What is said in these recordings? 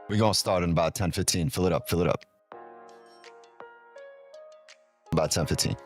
We're gonna start in about 10:15. Fill it up, fill it up. About 10:15.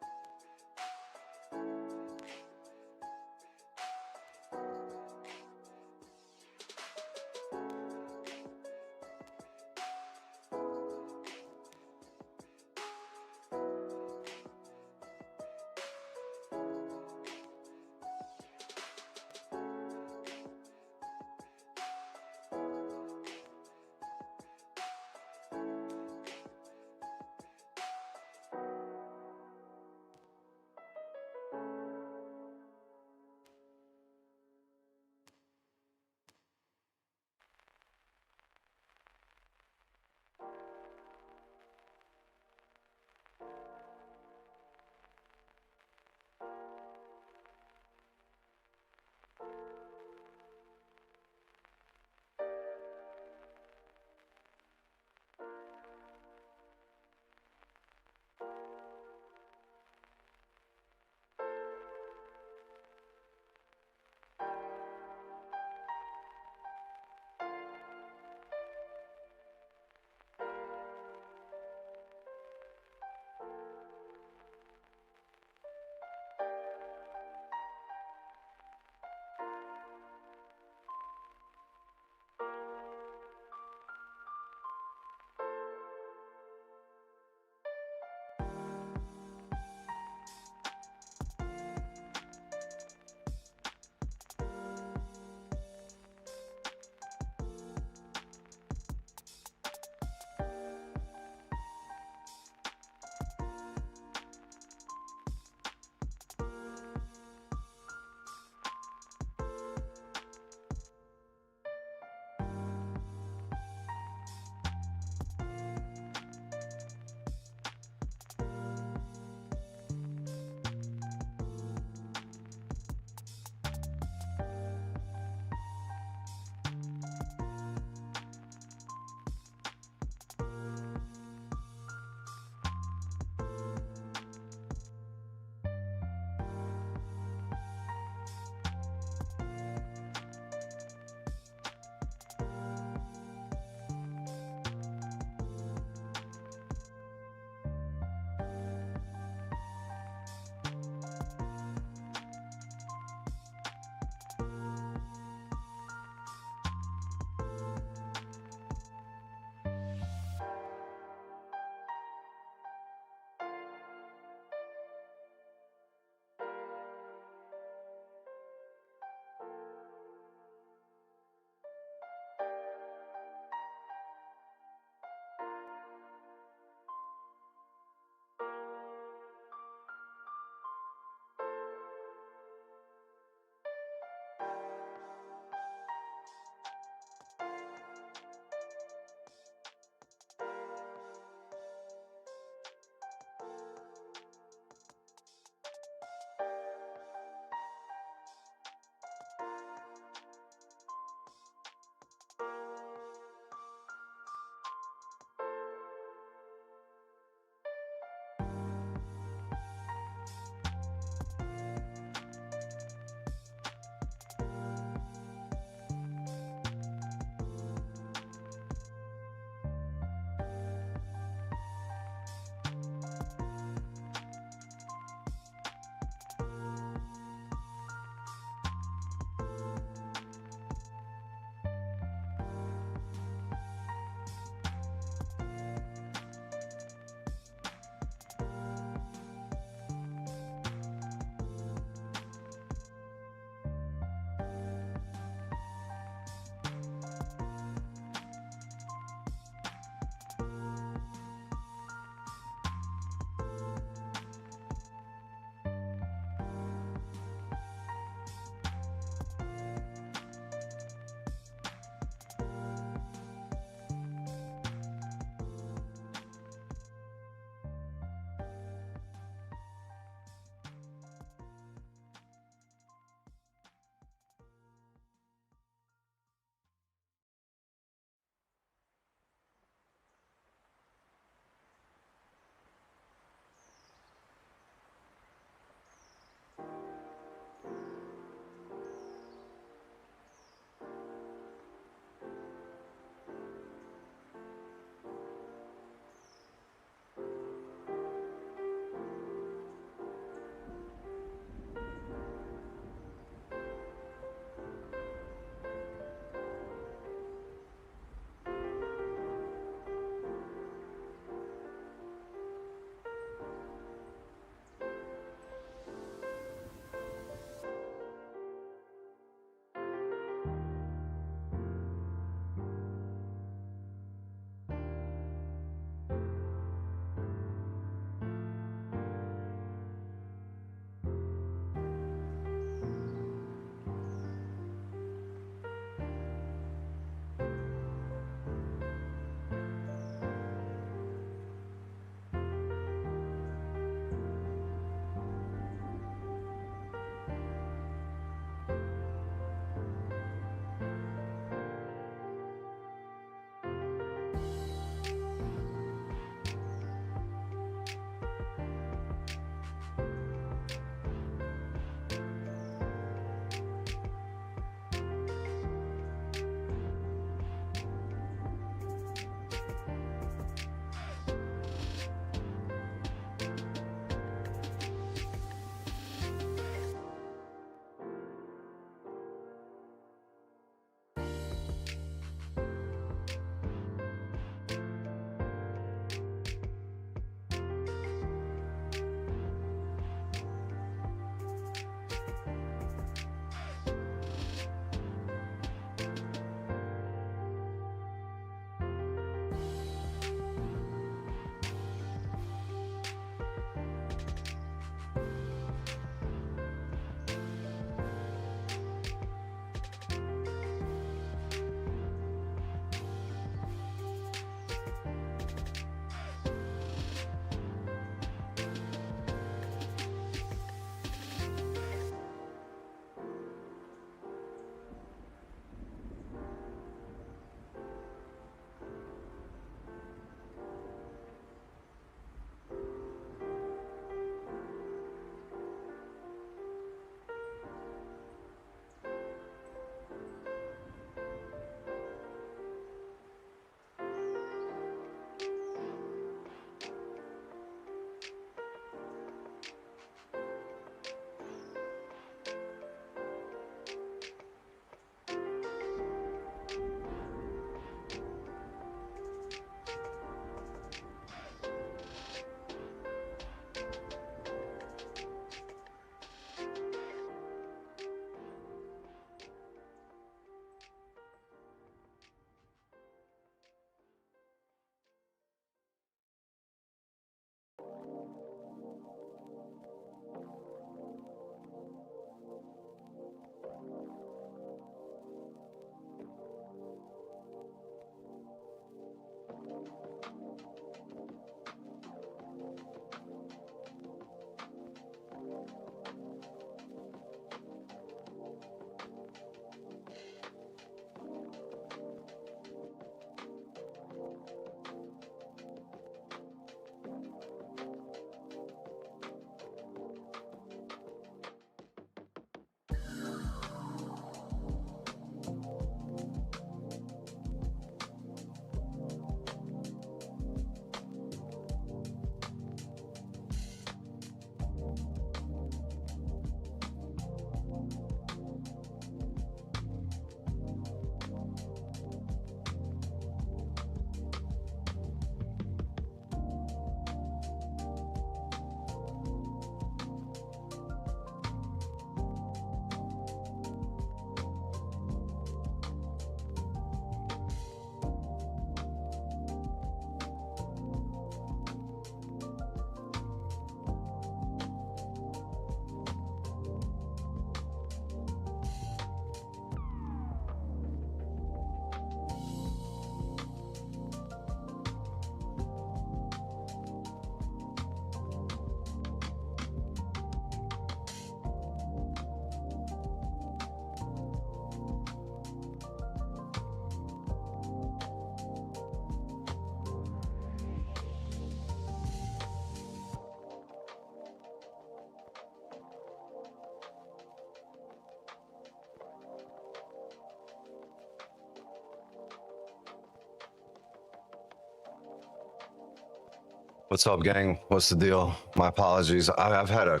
What's up, gang? What's the deal? My apologies. I've had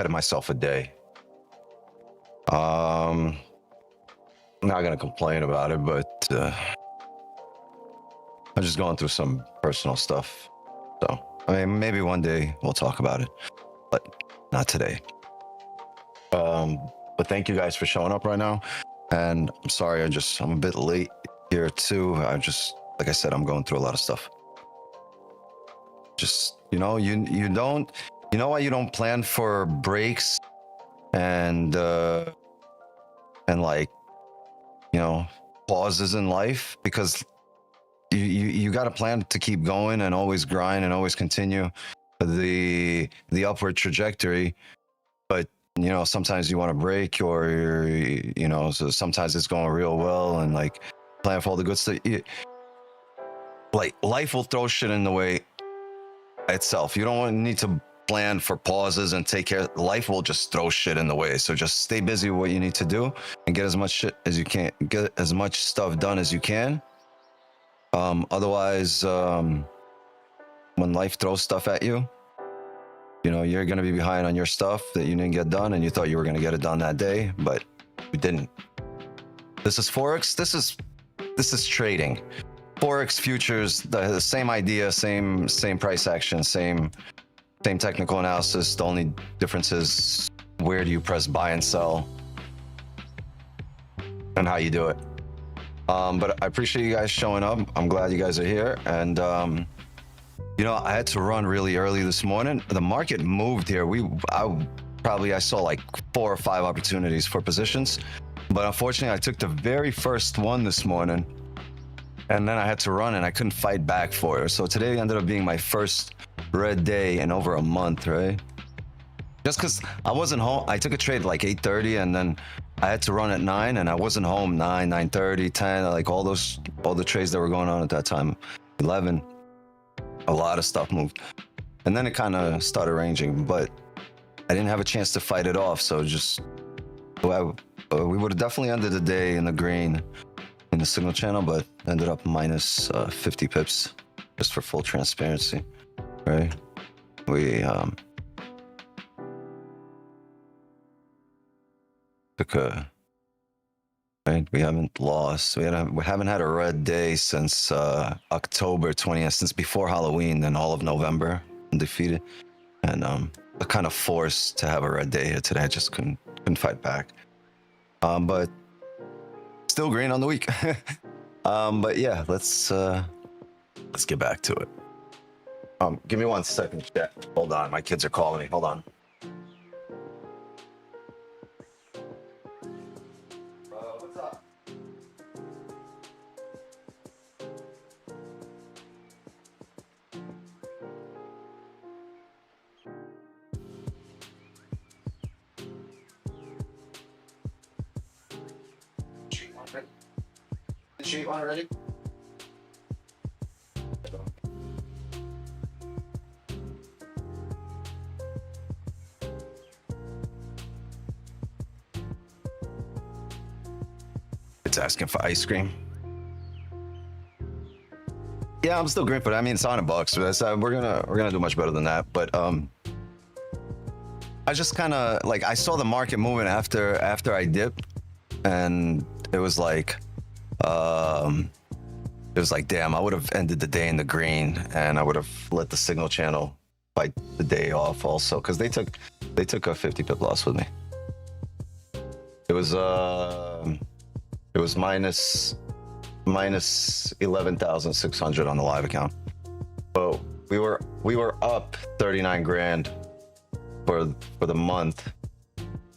myself a day. I'm not gonna complain about it, but I'm just going through some personal stuff. So, I mean, maybe one day we'll talk about it, but not today. But thank you guys for showing up right now. And I'm sorry, I'm a bit late here too. Like I said, I'm going through a lot of stuff. Just, you know why you don't plan for breaks and like, pauses in life? Because you got to plan to keep going and always grind and always continue the upward trajectory. But sometimes you want to break, or so sometimes it's going real well, and like plan for all the good stuff. Like, life will throw shit in the way itself. You don't need to plan for pauses and take care. Life will just throw shit in the way. So just stay busy with what you need to do and get as much shit as you can, get as much stuff done as you can. Otherwise, when life throws stuff at you, you're going to be behind on your stuff that you didn't get done, and you thought you were going to get it done that day, but you didn't. This is Forex. This is trading. Forex futures, the same idea, same price action, same technical analysis. The only difference is where do you press buy and sell and how you do it. But I appreciate you guys showing up. I'm glad you guys are here. And, I had to run really early this morning. The market moved here. I saw like 4 or 5 opportunities for positions, but unfortunately I took the very first one this morning, and then I had to run and I couldn't fight back for it. So today ended up being my first red day in over a month, right? Just because I wasn't home. I took a trade at like 8:30, and then I had to run at 9, and I wasn't home 9:30, 10, like all the trades that were going on at that time, 11. A lot of stuff moved. And then it kind of started ranging, but I didn't have a chance to fight it off. So we would have definitely ended the day in the green in the signal channel, but ended up minus 50 pips, just for full transparency, right? We took right? We haven't lost. We haven't had a red day since October 20th, since before Halloween, and all of November, undefeated. And we're kind of forced to have a red day here today. I just couldn't fight back. But still green on the week. But yeah, let's get back to it. Give me 1 second, chat. Hold on, my kids are calling me. Hold on. What's up? Sheet one already? It's asking for ice cream. Yeah, I'm still green, but I mean, it's on $100. So we're gonna do much better than that. But I just kind of like, I saw the market moving after I dipped, and it was like, damn, I would have ended the day in the green, and I would have let the signal channel fight the day off also, because they took a 50 pip loss with me. It was minus 11,600 on the live account. But we were up 39 grand for the month,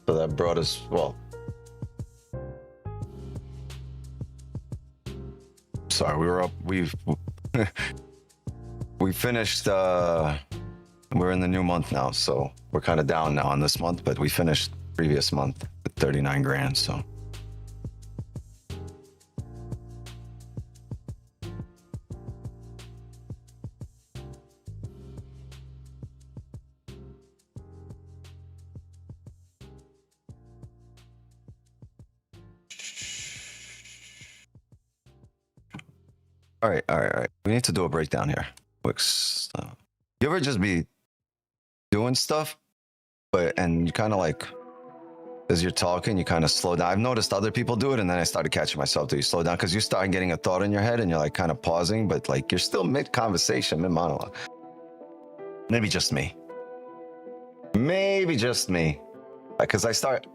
so that brought us, well, sorry, we were up. We finished. We're in the new month now, so we're kind of down now on this month. But we finished previous month with 39 grand. So all right. We need to do a breakdown here. quick stop. You ever just be doing stuff, and you kind of like, as you're talking, you kind of slow down. I've noticed other people do it, and then I started catching myself too. You slow down because you start getting a thought in your head, and you're like kind of pausing, but like you're still mid conversation, mid monologue. Maybe just me. Maybe just me. Because I start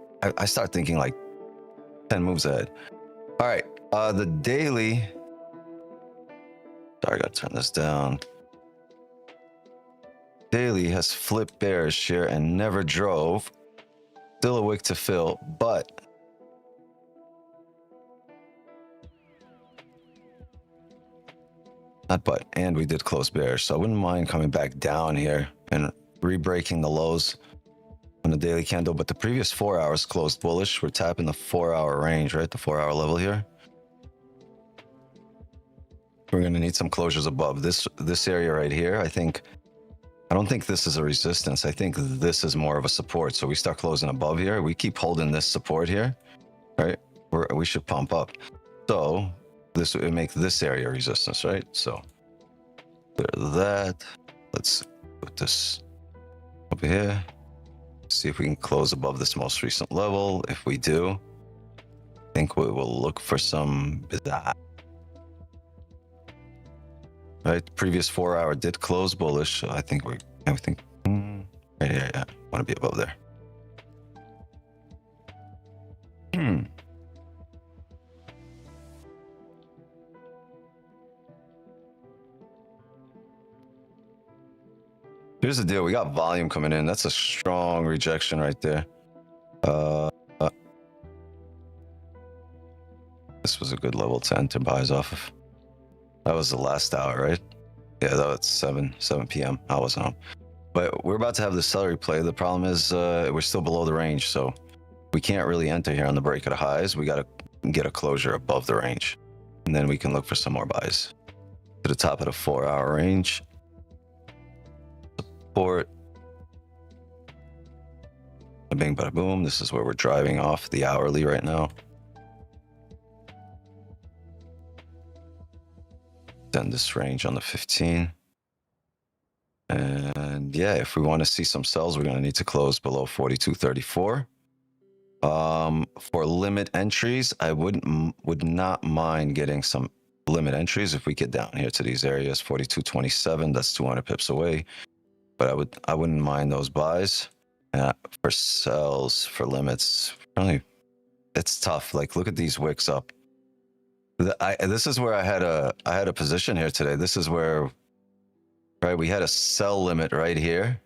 thinking like 10 moves ahead. All right, the daily. Sorry, I gotta turn this down. Daily has flipped bearish here and never drove. Still a wick to fill, but and we did close bearish, so I wouldn't mind coming back down here and re-breaking the lows on the daily candle. But the previous 4 hours closed bullish. We're tapping the 4-hour range, right? The 4-hour level here. We're going to need some closures above this area right here. I don't think this is a resistance. I think this is more of a support. So we start closing above here. We keep holding this support here, right? We should pump up. So this would make this area resistance, right? So clear that. Let's put this over here. See if we can close above this most recent level. If we do, I think we will look for some bizarre. Right, previous 4-hour did close bullish. So I think right here, yeah, want to be above there. Here's the deal. We got volume coming in. That's a strong rejection right there. This was a good level to enter buys off of. That was the last hour, right? Yeah, that was 7 p.m. I wasn't home. But we're about to have the celery play. The problem is we're still below the range, so we can't really enter here on the break of the highs. We got to get a closure above the range, and then we can look for some more buys. To the top of the 4-hour range. Support. Bing, bada, boom. This is where we're driving off the hourly right now. Then this range on the 15. And yeah, if we want to see some sells, we're going to need to close below 42.34. For limit entries, I would not mind getting some limit entries if we get down here to these areas. 42.27, that's 200 pips away. But I wouldn't mind those buys. For sells, for limits, really, it's tough. Like, look at these wicks up. This is where I had a position here today. This is where, right, we had a sell limit right here.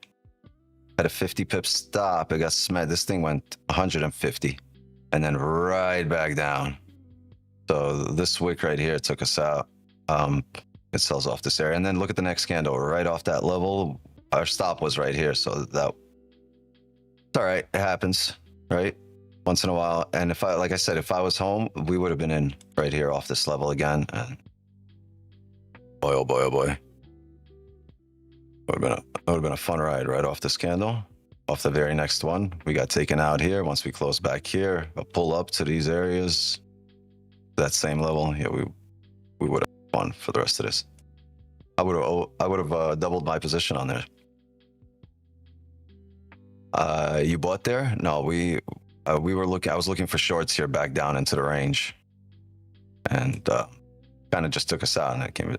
Had a 50 pip stop. It got smashed. This thing went 150 and then right back down. So this wick right here took us out. It sells off this area. And then look at the next candle right off that level. Our stop was right here. So it's all right. It happens, right? Once in a while. And like I said, if I was home, we would have been in right here off this level again. And boy, oh boy, oh boy. Would have been a fun ride right off this candle. Off the very next one. We got taken out here. Once we close back here, a pull up to these areas. That same level. Yeah, we would have won for the rest of this. I would have doubled my position on there. You bought there? No, we were looking. I was looking for shorts here back down into the range, and kind of just took us out, and it came.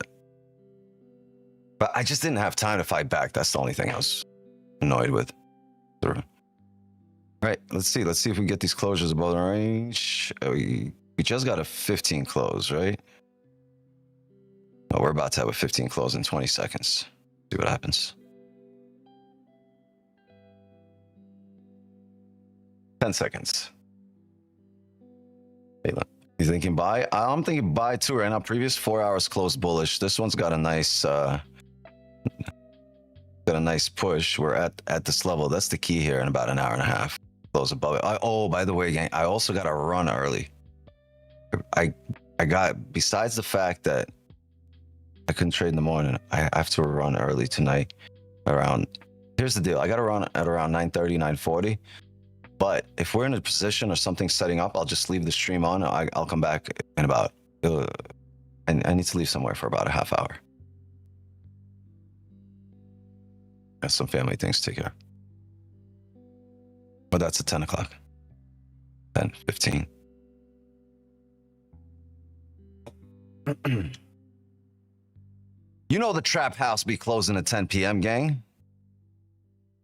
But I just didn't have time to fight back. That's the only thing I was annoyed with. All right, let's see. Let's see if we get these closures above the range. We just got a 15 close, right? No, we're about to have a 15 close in 20 seconds. See what happens. 10 seconds. You thinking buy? I'm thinking buy too right now. Previous 4 hours closed bullish. This one's got a nice push. We're at this level. That's the key here in about an hour and a half. Close above it. Oh, by the way, gang, I also got to run early. I got, besides the fact that I couldn't trade in the morning, I have to run early tonight here's the deal. I got to run at around 9:30, 9:40. But if we're in a position or something setting up, I'll just leave the stream on. I'll come back in about, I need to leave somewhere for about a half hour. Got some family things to take care of. But that's at 10 o'clock. 10:15. You know the trap house be closing at 10 p.m., gang?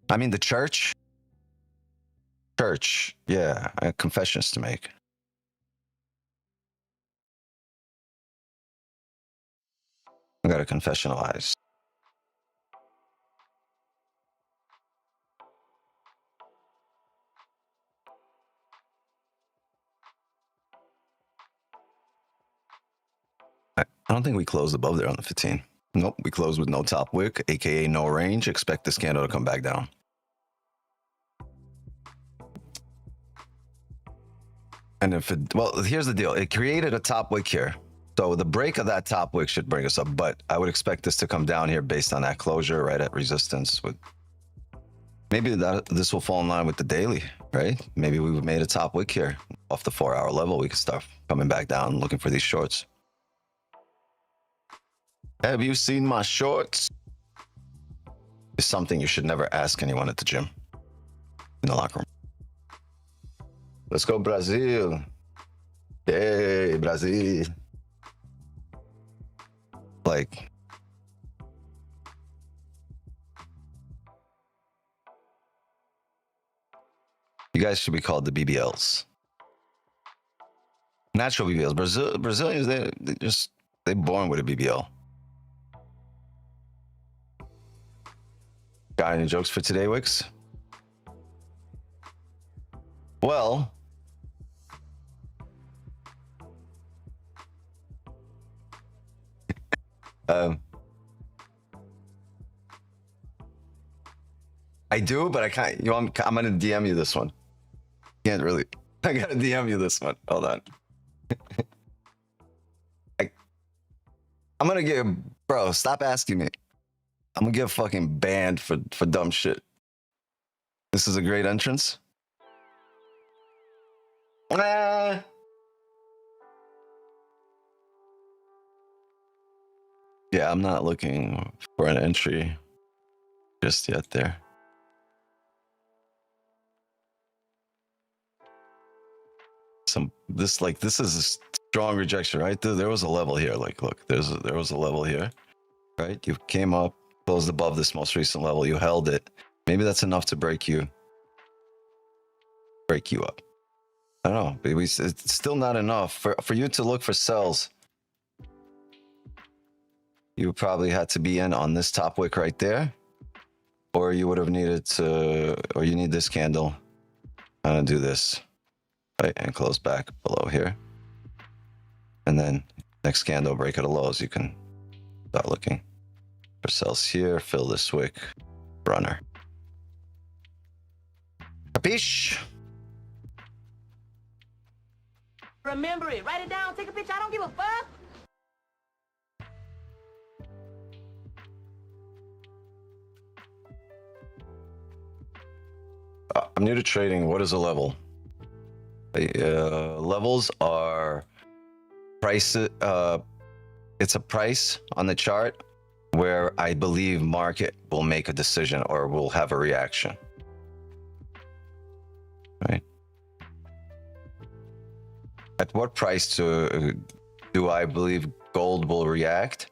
I mean the church. Church, yeah, I have confessions to make. I gotta confessionalize. I don't think we closed above there on the 15. Nope, we closed with no top wick, aka no range. Expect this candle to come back down. And if it, well, here's the deal. It created a top wick here. So the break of that top wick should bring us up, but I would expect this to come down here based on that closure right at resistance. With maybe that this will fall in line with the daily, right? Maybe we made a top wick here off the 4-hour level. We could start coming back down looking for these shorts. Have you seen my shorts? It's something you should never ask anyone at the gym, in the locker room. Let's go, Brazil. Hey, Brazil. Like, you guys should be called the BBLs. Natural BBLs. Brazilians, they're born with a BBL. Got any jokes for today, Wix? Well, I do, but I can't. You know, I'm gonna DM you this one. Can't really. I gotta DM you this one. Hold on. I'm gonna get, bro. Stop asking me. I'm gonna get fucking banned for dumb shit. This is a great entrance. Yeah, I'm not looking for an entry just yet there. This is a strong rejection, right? There was a level here. Like, look, there was a level here, right? You came up, closed above this most recent level. You held it. Maybe that's enough to break you up. I don't know, but it's still not enough for you to look for sells. You probably had to be in on this top wick right there, or you would have needed to, or you need this candle. I'm gonna do this, right, and close back below here, and then next candle break of the lows. You can start looking for sells here. Fill this wick, runner. Capiche? Remember it. Write it down. Take a picture. I don't give a fuck. I'm new to trading. What is a level? Levels are price. It's a price on the chart where I believe market will make a decision or will have a reaction. Right? At what price do I believe gold will react?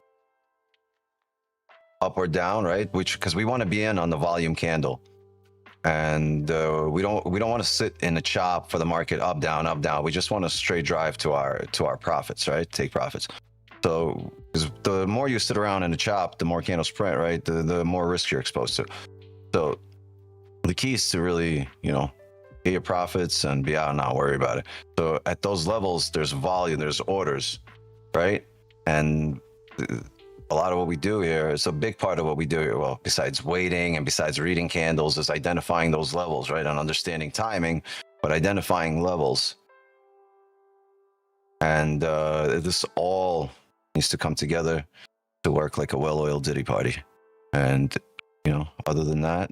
Up or down, right? Because we want to be in on the volume candle, and we don't want to sit in a chop for the market up down up down. We just want to straight drive to our profits, right? Take profits. So the more you sit around in a chop, the more candles print, right? The more risk you're exposed to. So the key is to really, get your profits and be out and not worry about it. So at those levels, there's volume, there's orders, right? And a lot of what we do here is a big part of what we do here. Well, besides waiting and besides reading candles, is identifying those levels, right? And understanding timing, but identifying levels. And this all needs to come together to work like a well-oiled Diddy party. And, other than that,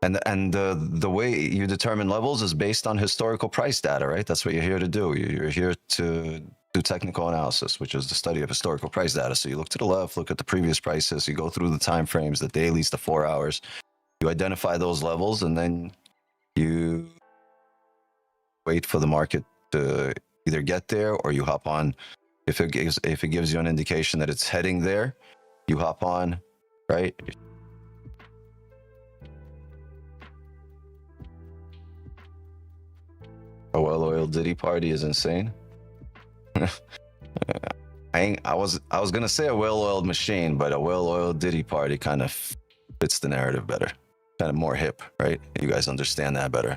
and the way you determine levels is based on historical price data, right? That's what you're here to do. You're here to do technical analysis, which is the study of historical price data. So you look to the left, look at the previous prices, you go through the time frames, the dailies, the 4 hours, you identify those levels, and then you wait for the market to either get there, or you hop on. If it gives you an indication that it's heading there, you hop on, right? A well-oiled Diddy party is insane. I was gonna say a well-oiled machine, but a well-oiled Diddy party kind of fits the narrative better, kind of more hip, right? You guys understand that better.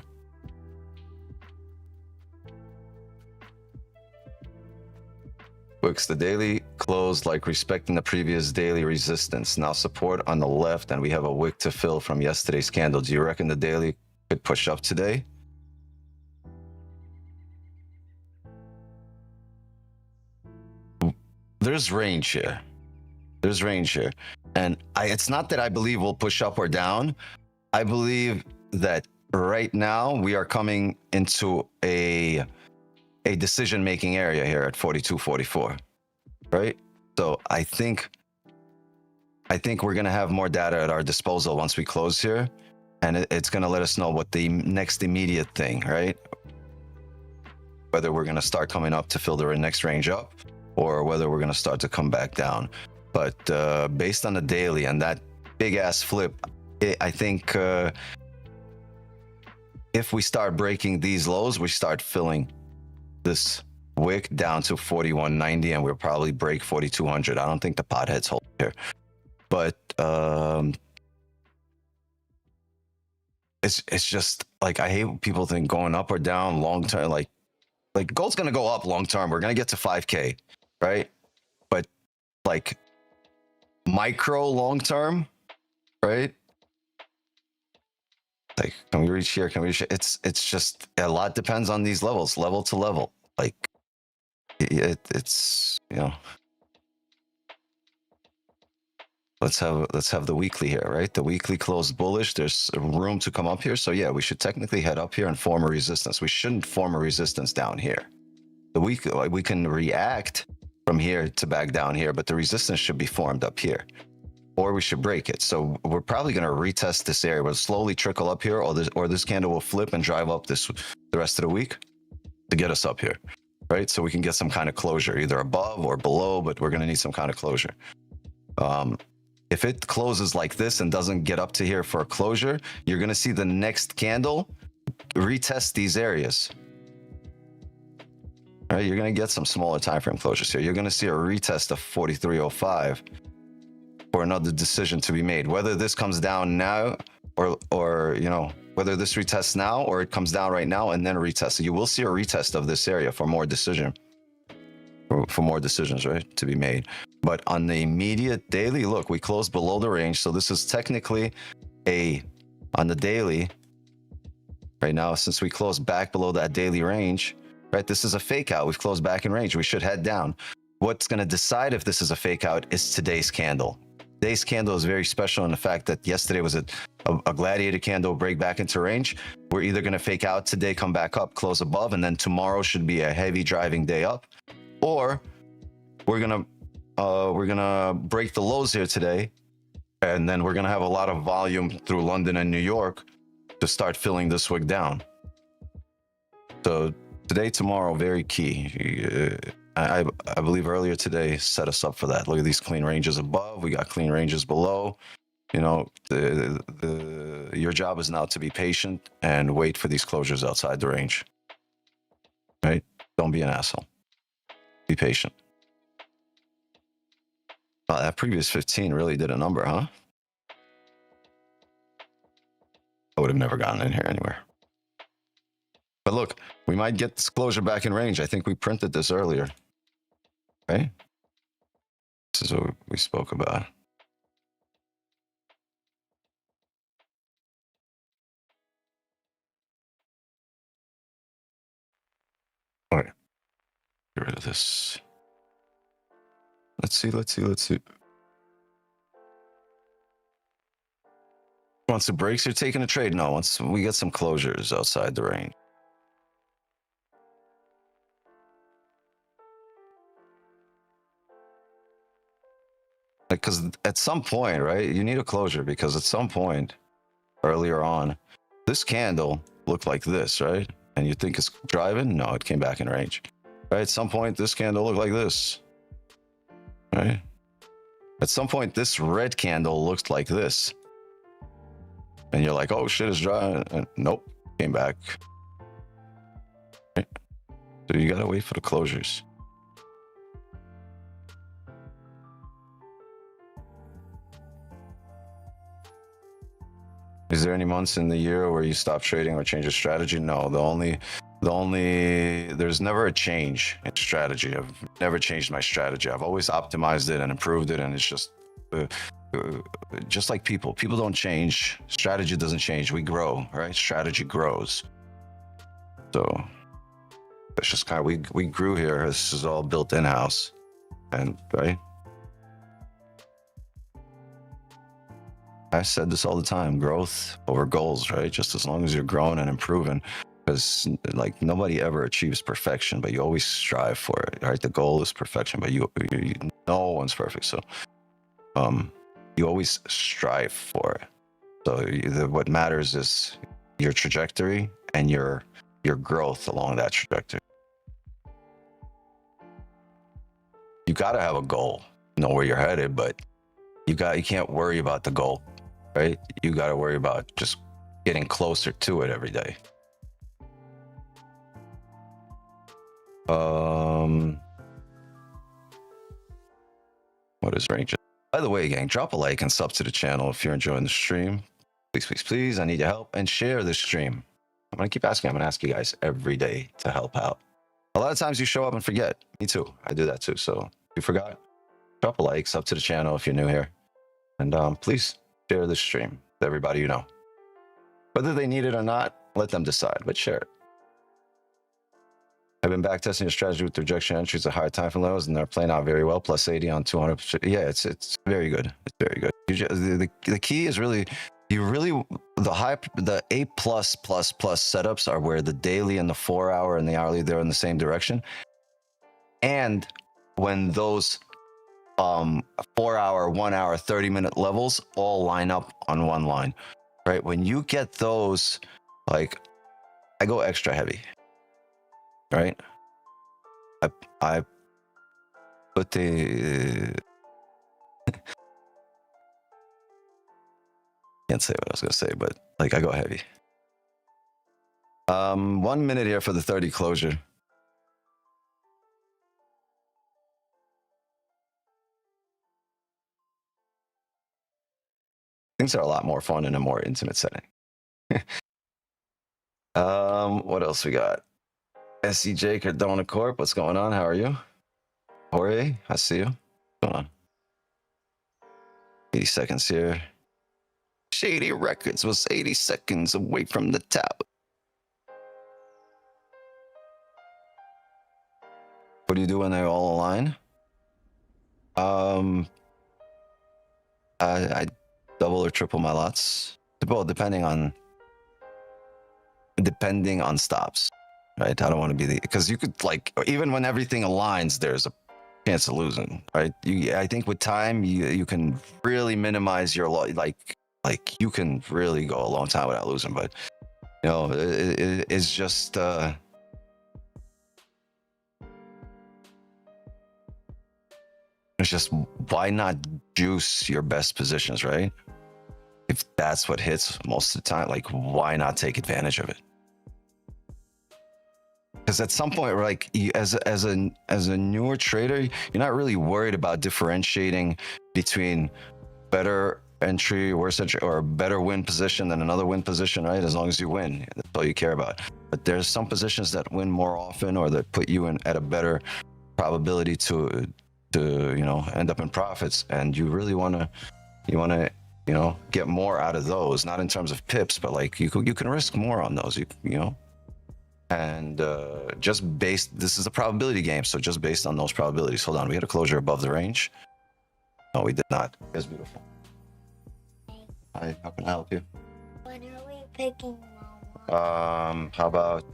Wicks, the daily closed like respecting the previous daily resistance. Now support on the left, and we have a wick to fill from yesterday's candle. Do you reckon the daily could push up today? There's range here. There's range here. And it's not that I believe we'll push up or down. I believe that right now we are coming into a decision-making area here at 42.44, right? So I think we're going to have more data at our disposal once we close here. And it's going to let us know what the next immediate thing, right? Whether we're going to start coming up to fill the next range up, or whether we're going to start to come back down. But based on the daily and that big ass flip, I think if we start breaking these lows, we start filling this wick down to 41.90, and we'll probably break 4,200. I don't think the potheads hold here, but it's just like, I hate when people think going up or down long term. Like gold's gonna go up long term. We're gonna get to 5K. Right? But like micro long term, right? Like, can we reach here? Can we reach here? It's just a lot depends on these levels, level to level. Like it's, you know. Let's have the weekly here, right? The weekly closed bullish. There's room to come up here. So yeah, we should technically head up here and form a resistance. We shouldn't form a resistance down here. The weekly, we can react from here to back down here, but the resistance should be formed up here, or we should break it. So we're probably going to retest this area. We'll slowly trickle up here, or this candle will flip and drive up the rest of the week to get us up here, right? So we can get some kind of closure, either above or below, but we're going to need some kind of closure. If it closes like this and doesn't get up to here for a closure, you're going to see the next candle retest these areas. Right, you're going to get some smaller time frame closures here. You're going to see a retest of 43.05 for another decision to be made. Whether this comes down now, or you know, whether this retests now or it comes down right now and then retest. So you will see a retest of this area for more decisions, right, to be made. But on the immediate daily, look, we closed below the range. So this is technically on the daily right now, since we closed back below that daily range. Right, this is a fake out. We've closed back in range. We should head down. What's going to decide if this is a fake out is today's candle. Today's candle is very special in the fact that yesterday was a gladiator candle, break back into range. We're either going to fake out today, come back up, close above, and then tomorrow should be a heavy driving day up, or we're gonna break the lows here today, and then we're gonna have a lot of volume through London and New York to start filling this wick down. So today, tomorrow, very key. I believe earlier today set us up for that. Look at these clean ranges above. We got clean ranges below. You know, your job is now to be patient and wait for these closures outside the range. Right? Don't be an asshole. Be patient. Oh, that previous 15 really did a number, huh? I would have never gotten in here anywhere. But look, we might get this closure back in range. I think we printed this earlier, right? This is what we spoke about. All right, get rid of this. Let's see. Once it breaks, you're taking a trade. No, once we get some closures outside the range. because at some point, right, you need a closure, because at some point earlier on, this candle looked like this, right? And you think it's driving? No, it came back in range. Right? At some point, this candle looked like this, right? At some point, this red candle looked like this. And you're like, oh shit, it's driving. And nope, came back. Right? So you gotta wait for the closures. Is there any months in the year where you stop trading or change your strategy? No, there's never a change in strategy. I've never changed my strategy. I've always optimized it and improved it, and it's just like people don't change. Strategy doesn't change. We grow, right? Strategy grows. So it's just kind of, we grew here. This is all built in-house, and right. I said this all the time, growth over goals, right? Just as long as you're growing and improving, because like nobody ever achieves perfection, but you always strive for it, right? The goal is perfection, but no one's perfect. So you always strive for it. So what matters is your trajectory and your growth along that trajectory. You got to have a goal, know where you're headed, but you can't worry about the goal, right? You got to worry about just getting closer to it every day. What is range? By the way, gang, drop a like and sub to the channel if you're enjoying the stream. Please, please, please, I need your help, and share this stream. I'm gonna keep asking. I'm gonna ask you guys every day to help out. A lot of times you show up and forget. Me too. I do that too. So if you forgot, drop a like, sub to the channel if you're new here, and please share this stream with everybody you know. Whether they need it or not, let them decide, but share it. I've been back testing your strategy with rejection entries at higher time frame levels, and they're playing out very well. Plus 80 on 200%. Yeah, it's very good. It's very good. The key is really, the A+++ setups are where the daily and the 4 hour and the hourly, they're in the same direction. And when those 4 hour, 1 hour, 30-minute levels all line up on one line, right? When you get those, like, I go extra heavy, right? I put the can't say what I was gonna say, but like I go heavy. 1 minute here for the 30 closure. Things are a lot more fun in a more intimate setting. What else we got? SCJ Cardona Corp, what's going on? How are you? Jorge, I see you. What's going on? 80 seconds here. Shady Records was 80 seconds away from the top. What do you do when they all align? I double or triple my lots. Well, depending on stops, right? I don't want to be because you could, like, even when everything aligns, there's a chance of losing, right? I think with time, you can really minimize your loss. Like you can really go a long time without losing, but you know, it's just why not juice your best positions, right? If that's what hits most of the time, like why not take advantage of it? Because at some point, like as a newer trader, you're not really worried about differentiating between better entry, worse entry, or a better win position than another win position, right? As long as you win, that's all you care about. But there's some positions that win more often, or that put you in at a better probability to end up in profits, and you really want to get more out of those, not in terms of pips, but like you can risk more on those, and this is a probability game, so just based on those probabilities. Hold on, we had a closure above the range. No, we did not. That's beautiful. Hi, how can I help you? When are we picking How about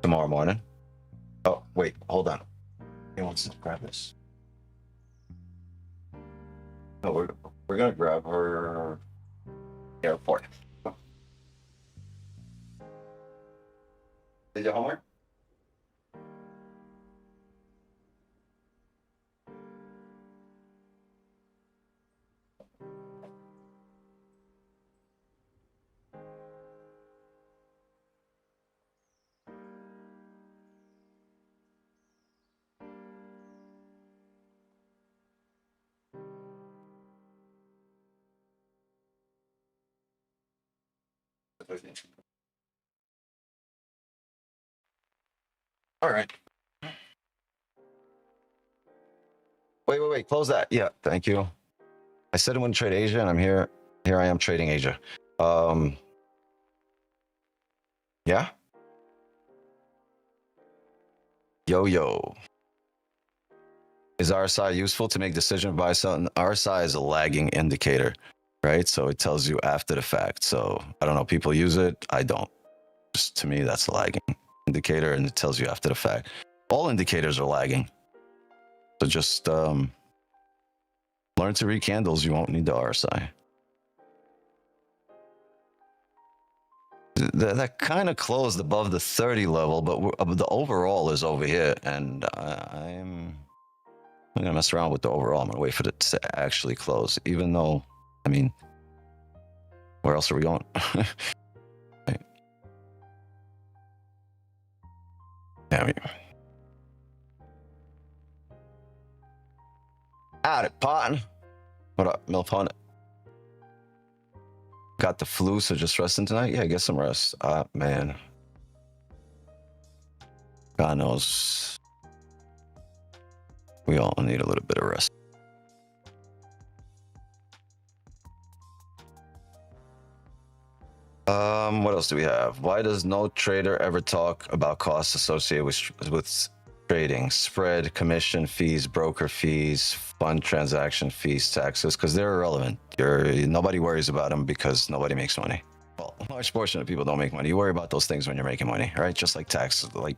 tomorrow morning? Oh, wait, hold on. He wants to grab this. No, we're gonna grab her airport. Did your homework? All right. Wait. Close that. Yeah, thank you. I said I wouldn't trade Asia, and I'm here. Here I am trading Asia. Yeah. Yo. Is RSI useful to make decisions by something? RSI is a lagging indicator, right? So it tells you after the fact. So I don't know. People use it. I don't. Just to me, that's a lagging indicator, and it tells you after the fact. All indicators are lagging. So just learn to read candles. You won't need the RSI. That kind of closed above the 30 level, but the overall is over here, and I'm gonna mess around with the overall. I'm gonna wait for it to actually close, even though, I mean, where else are we going? Right. Yeah, at it, Potton. What up, Milpon? Got the flu, so just resting tonight? Yeah, get some rest. Man. God knows. We all need a little bit of rest. What else do we have? Why does no trader ever talk about costs associated with trading? Spread, commission fees, broker fees, fund transaction fees, taxes, because they're irrelevant. Nobody worries about them because nobody makes money. Well, a large portion of people don't make money. You worry about those things when you're making money, right? Just like taxes. Like,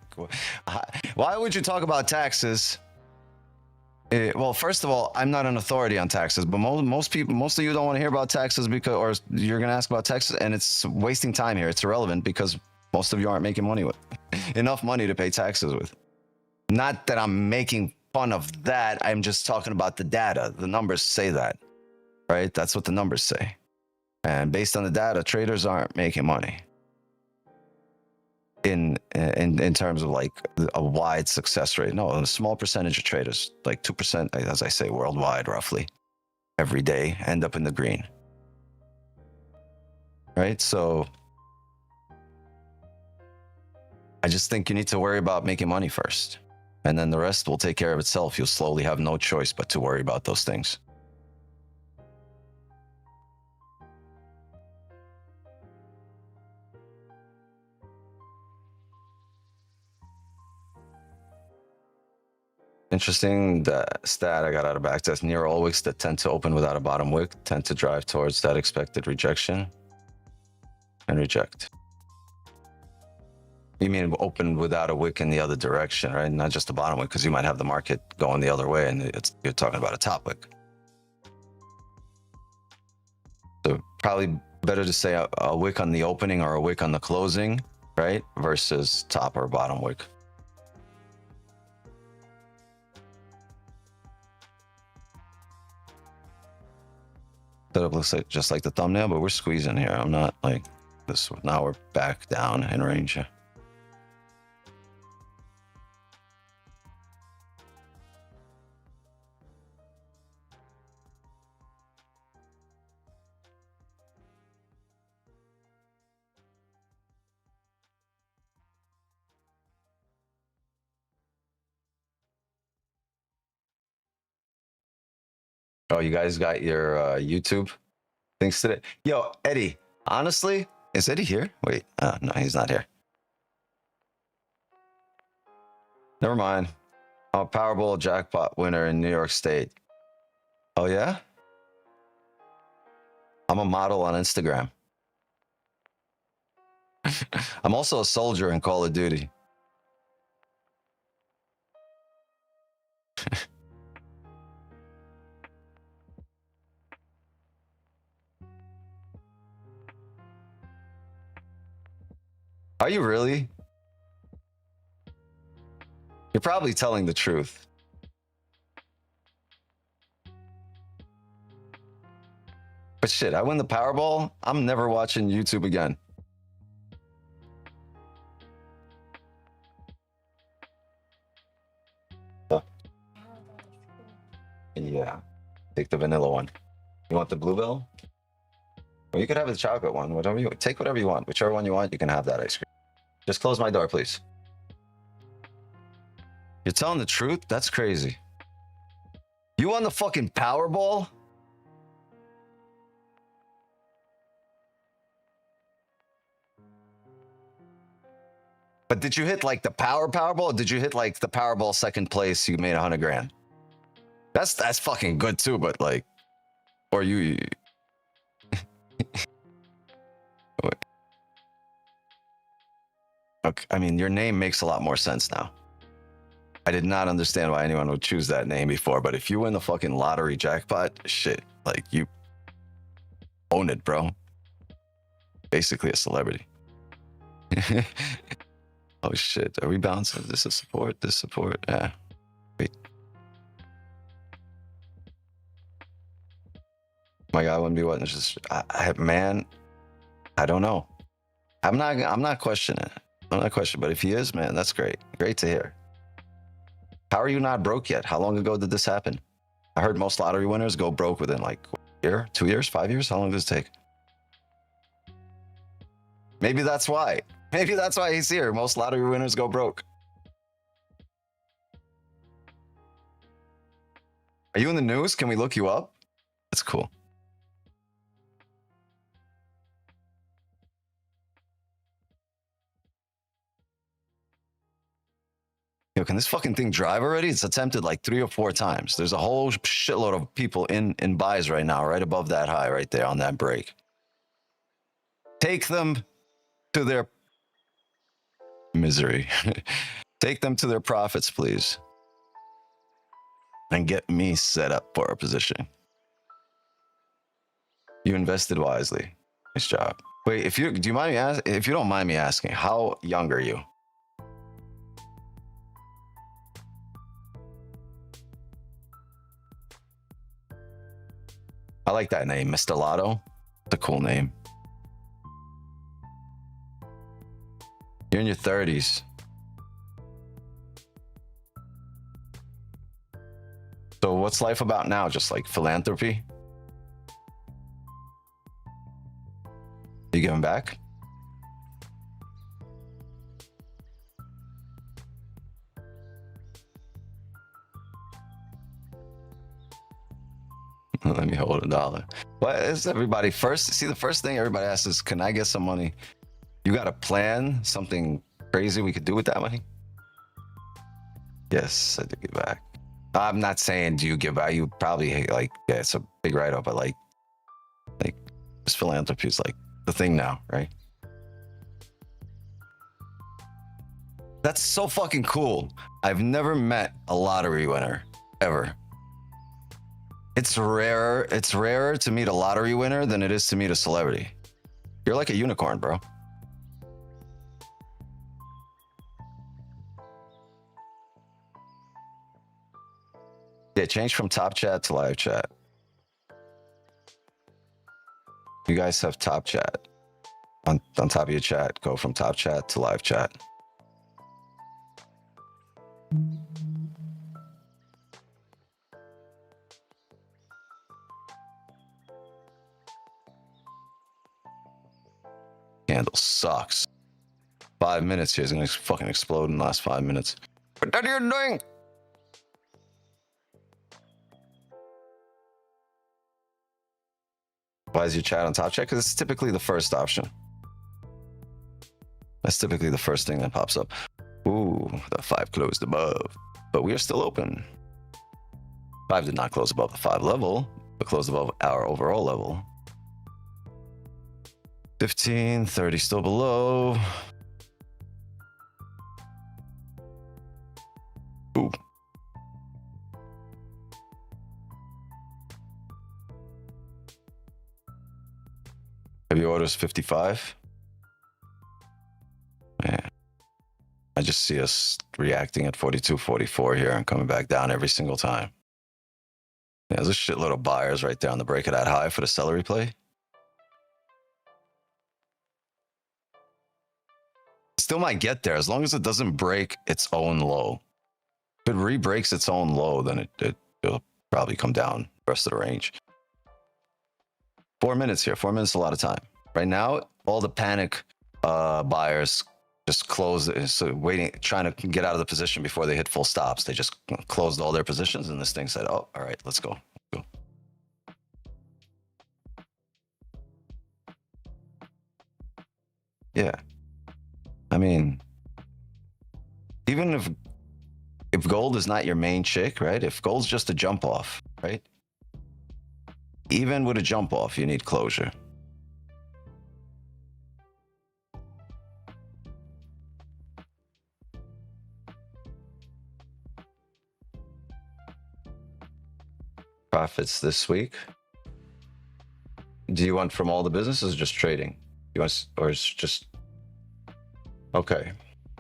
why would you talk about taxes? Well, first of all, I'm not an authority on taxes, but most of you don't want to hear about taxes because, or you're going to ask about taxes, and it's wasting time here. It's irrelevant because most of you aren't making money with enough money to pay taxes with. Not that I'm making fun of that. I'm just talking about the data. The numbers say that, right? That's what the numbers say. And based on the data, traders aren't making money in terms of like a wide success rate. No, a small percentage of traders, like 2%, as I say, worldwide, roughly, every day end up in the green. Right? So I just think you need to worry about making money first. And then the rest will take care of itself. You'll slowly have no choice but to worry about those things. Interesting stat I got out of backtest. Near all wicks that tend to open without a bottom wick tend to drive towards that expected rejection and reject. You mean open without a wick in the other direction, right? Not just the bottom wick, because you might have the market going the other way, and you're talking about a top wick. So probably better to say a wick on the opening or a wick on the closing, right? Versus top or bottom wick. Setup looks like just like the thumbnail, but we're squeezing here. I'm not like this. Now we're back down in range. Oh, you guys got your YouTube things today? Yo, Eddie, honestly, is Eddie here? Wait, no, he's not here. Never mind. I'm a Powerball jackpot winner in New York State. Oh, yeah? I'm a model on Instagram. I'm also a soldier in Call of Duty. Are you really? You're probably telling the truth. But shit, I win the Powerball, I'm never watching YouTube again. Yeah, take the vanilla one. You want the bluebell? Well, you could have the chocolate one. Whatever you take, whatever you want. Whichever one you want, you can have that ice cream. Just close my door, please. You're telling the truth? That's crazy. You won the fucking Powerball? But did you hit like the Powerball? Or did you hit like the Powerball second place? You made 100 grand. That's fucking good too. But like, or you. Okay, I mean, your name makes a lot more sense now. I did not understand why anyone would choose that name before, but if you win the fucking lottery jackpot, shit, like you own it, bro. Basically a celebrity. Oh shit, are we bouncing? This is support, this support, yeah. Wait. My guy wouldn't be what? It's just, man, I don't know. I'm not questioning it. I'm not questioning, but if he is, man, that's great. Great to hear. How are you not broke yet? How long ago did this happen? I heard most lottery winners go broke within like a year, 2 years, 5 years. How long does it take? Maybe that's why. Maybe that's why he's here. Most lottery winners go broke. Are you in the news? Can we look you up? That's cool. Yo, can this fucking thing drive already? It's attempted like 3 or 4 times. There's a whole shitload of people in buys right now, right above that high, right there on that break. Take them to their misery. Take them to their profits, please. And get me set up for a position. You invested wisely. Nice job. Wait, if you don't mind me asking, how young are you? I like that name, Mr. Lotto. It's a cool name. You're in your 30s. So what's life about now? Just like philanthropy? You giving back? Let me hold $1. What is everybody first? See, the first thing everybody asks is, can I get some money? You got a plan? Something crazy we could do with that money? Yes, I did give back. I'm not saying do you give back. You probably like, yeah, it's a big write-up, but like this philanthropy is like the thing now, right? That's so fucking cool. I've never met a lottery winner ever. It's rarer to meet a lottery winner than it is to meet a celebrity. You're like a unicorn, bro. Yeah, change from top chat to live chat. You guys have top chat. On top of your chat, go from top chat to live chat. Candle sucks. 5 minutes here is gonna fucking explode in the last 5 minutes. What are you doing? Why is your chat on top chat? Because it's typically the first option. That's typically the first thing that pops up. Ooh, the 5 closed above. But we are still open. 5 did not close above the 5 level, but closed above our overall level. 15, 30 still below. Ooh. Heavy orders 55. Man, I just see us reacting at 42.44 here and coming back down every single time. Yeah, there's a shitload of buyers right there on the break of that high for the celery play. Still might get there as long as it doesn't break its own low. If it re-breaks its own low, then it'll probably come down the rest of the range. 4 minutes here. 4 minutes is a lot of time. Right now, all the panic buyers just closed, so waiting, trying to get out of the position before they hit full stops. They just closed all their positions, and this thing said, "Oh, all right, let's go." Let's go. Yeah, I mean, even if gold is not your main chick, right? If gold's just a jump off, right? Even with a jump off, you need closure. Profits this week. Do you want from all the businesses or just trading? You want, or it's just okay?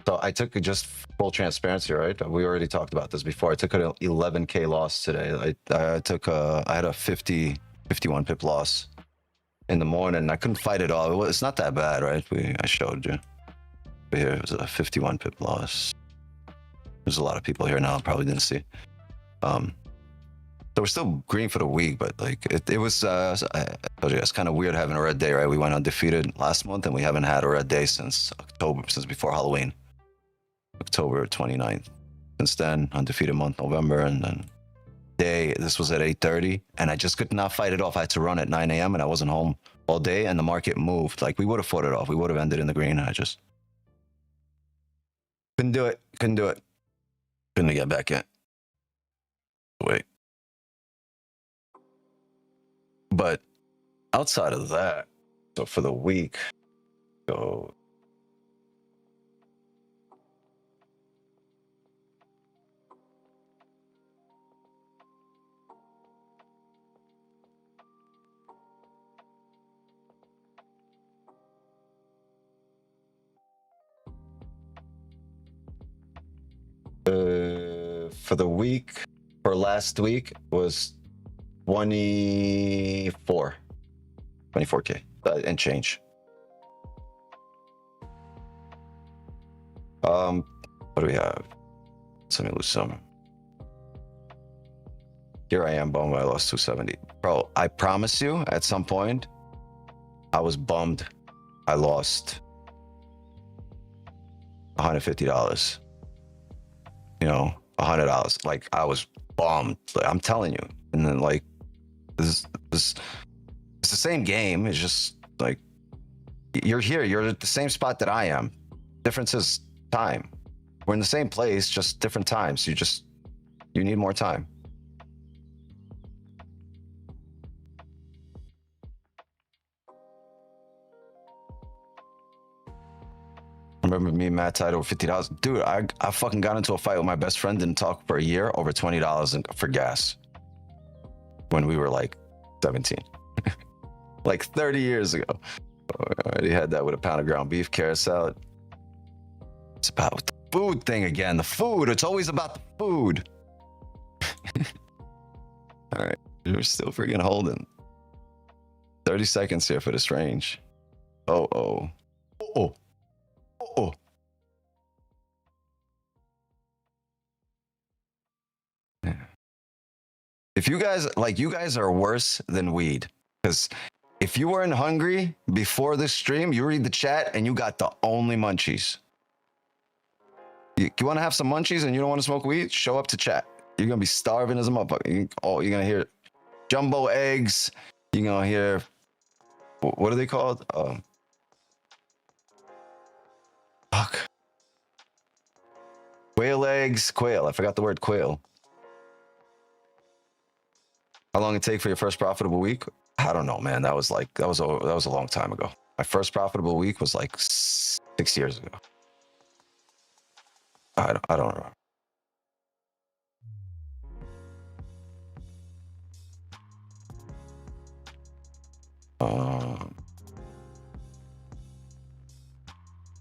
So I took just full transparency, right? We already talked about this before. I took an 11K loss today. I had a 51 pip loss in the morning. I couldn't fight it all. It's not that bad, right? I showed you. But here it was a 51 pip loss. There's a lot of people here now. Probably didn't see. So we're still green for the week, but like it was. I told you it's kind of weird having a red day, right? We went undefeated last month, and we haven't had a red day since October, since before Halloween, October 29th. Since then, undefeated month, November, and then day. This was at 8:30, and I just could not fight it off. I had to run at 9 a.m. and I wasn't home all day, and the market moved. Like we would have fought it off. We would have ended in the green. I just couldn't do it. Couldn't do it. Couldn't get back in. Wait. But outside of that, so for the week, go. For the week, for last week was 24K and change. What do we have? Let me lose some. Here I am bummed. I lost 270. Bro, I promise you, at some point, I was bummed. I lost $150. You know, $100. Like I was bummed. Like, I'm telling you. And then like this it's the same game. It's just like you're here. You're at the same spot that I am. Difference is time. We're in the same place, just different times. You need more time. Remember me and Matt tied over $50. Dude, I fucking got into a fight with my best friend, didn't talk for a year, over $20 for gas. When we were like 17. Like 30 years ago. I already had that with a pound of ground beef, carrot salad. It's about the food thing again. The food. It's always about the food. All right. We're still freaking holding. 30 seconds here for this range. Oh. If you guys are worse than weed, because if you weren't hungry before this stream, you read the chat and you got the only munchies. You want to have some munchies and you don't want to smoke weed? Show up to chat. You're gonna be starving as a motherfucker. You're gonna hear jumbo eggs. You're gonna hear, what are they called? Fuck. Quail eggs. Quail. I forgot the word quail. How long it take for your first profitable week? I don't know, man. That was a long time ago. My first profitable week was like 6 years ago. I don't know.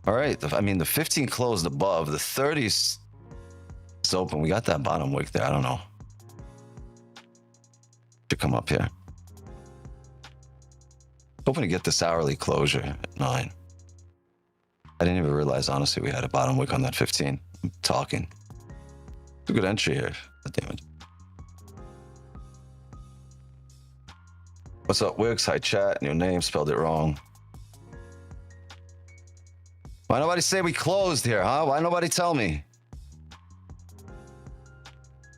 All right. I mean, the 15 closed above. The 30s is open. We got that bottom wick there. I don't know. Should come up here. Hoping to get this hourly closure at 9. I didn't even realize, honestly, we had a bottom wick on that 15. I'm talking. It's a good entry here. God damn it. What's up, Wix? Hi, chat. Your name, spelled it wrong. Why nobody say we closed here, huh? Why nobody tell me?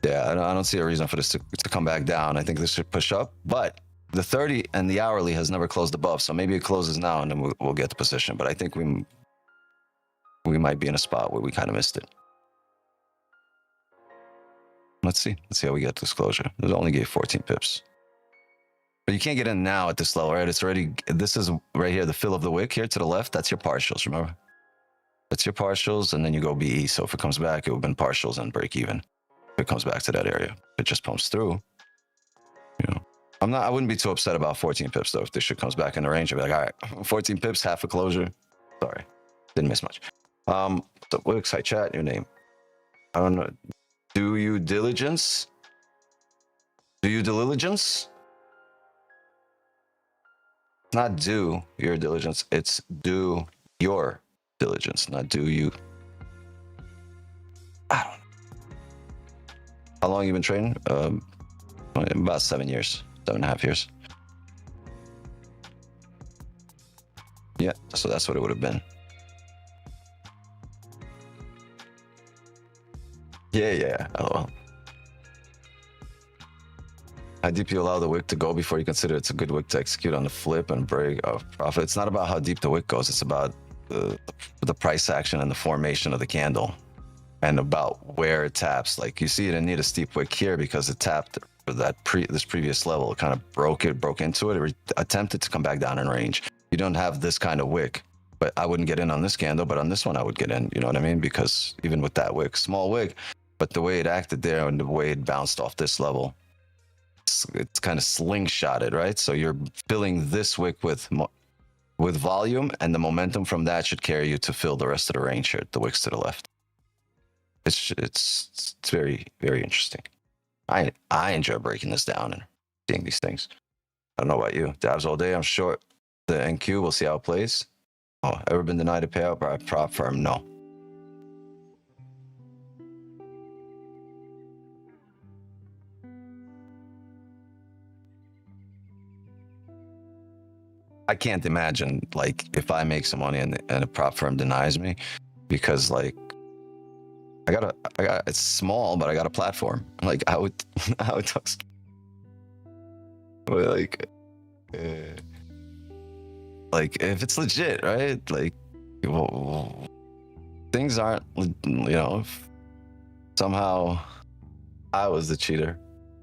Yeah, I don't see a reason for this to come back down. I think this should push up, but the 30 and the hourly has never closed above, so maybe it closes now and then we'll get the position. But I think we might be in a spot where we kind of missed it. Let's see how we get this closure. It only gave 14 pips. But you can't get in now at this level, right? It's already, this is right here, the fill of the wick here to the left. That's your partials, remember? That's your partials, and then you go BE. So if it comes back, it would have been partials and break even. If it comes back to that area, if it just pumps through, you know. I wouldn't be too upset about 14 pips though. If this shit comes back in the range, I'd be like, all right, 14 pips, half a closure. Sorry, didn't miss much. So Wix, hi chat, your name. I don't know. Do you diligence? Do you diligence? Not do your diligence. It's do your diligence, not do you. I don't know. How long you been trading? About 7 years, 7.5 years. Yeah, so that's what it would have been. Yeah. LOL. How deep you allow the wick to go before you consider it's a good wick to execute on the flip and break of profit? It's not about how deep the wick goes. It's about the price action and the formation of the candle, and about where it taps. Like you see, it didn't need a steep wick here because it tapped for that this previous level. It kind of broke into it. It attempted to come back down in range. You don't have this kind of wick, but I wouldn't get in on this candle, but on this one I would get in. You know what I mean? Because even with that wick, small wick, but the way it acted there and the way it bounced off this level, it's kind of slingshotted, right? So you're filling this wick with volume, and the momentum from that should carry you to fill the rest of the range here, the wicks to the left. It's very, very interesting. I enjoy breaking this down and seeing these things. I don't know about you. Dabs all day. I'm short the NQ. We'll see how it plays. Oh, ever been denied a payout by a prop firm? No. I can't imagine, like, if I make some money and a prop firm denies me, because like I got it's small, but I got a platform. Like I would talk, like if it's legit, right? Like, well, things aren't, you know, if somehow I was the cheater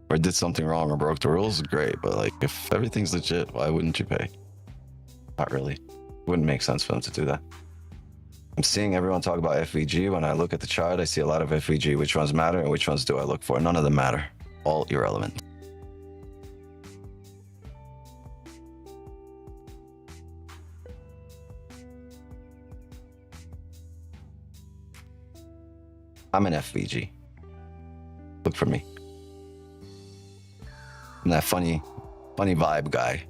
or did something wrong or broke the rules, great. But like, if everything's legit, why wouldn't you pay? Not really. Wouldn't make sense for them to do that. I'm seeing everyone talk about FVG. When I look at the chart, I see a lot of FVG. Which ones matter and which ones do I look for? None of them matter. All irrelevant. I'm an FVG. Look for me. I'm that funny vibe guy.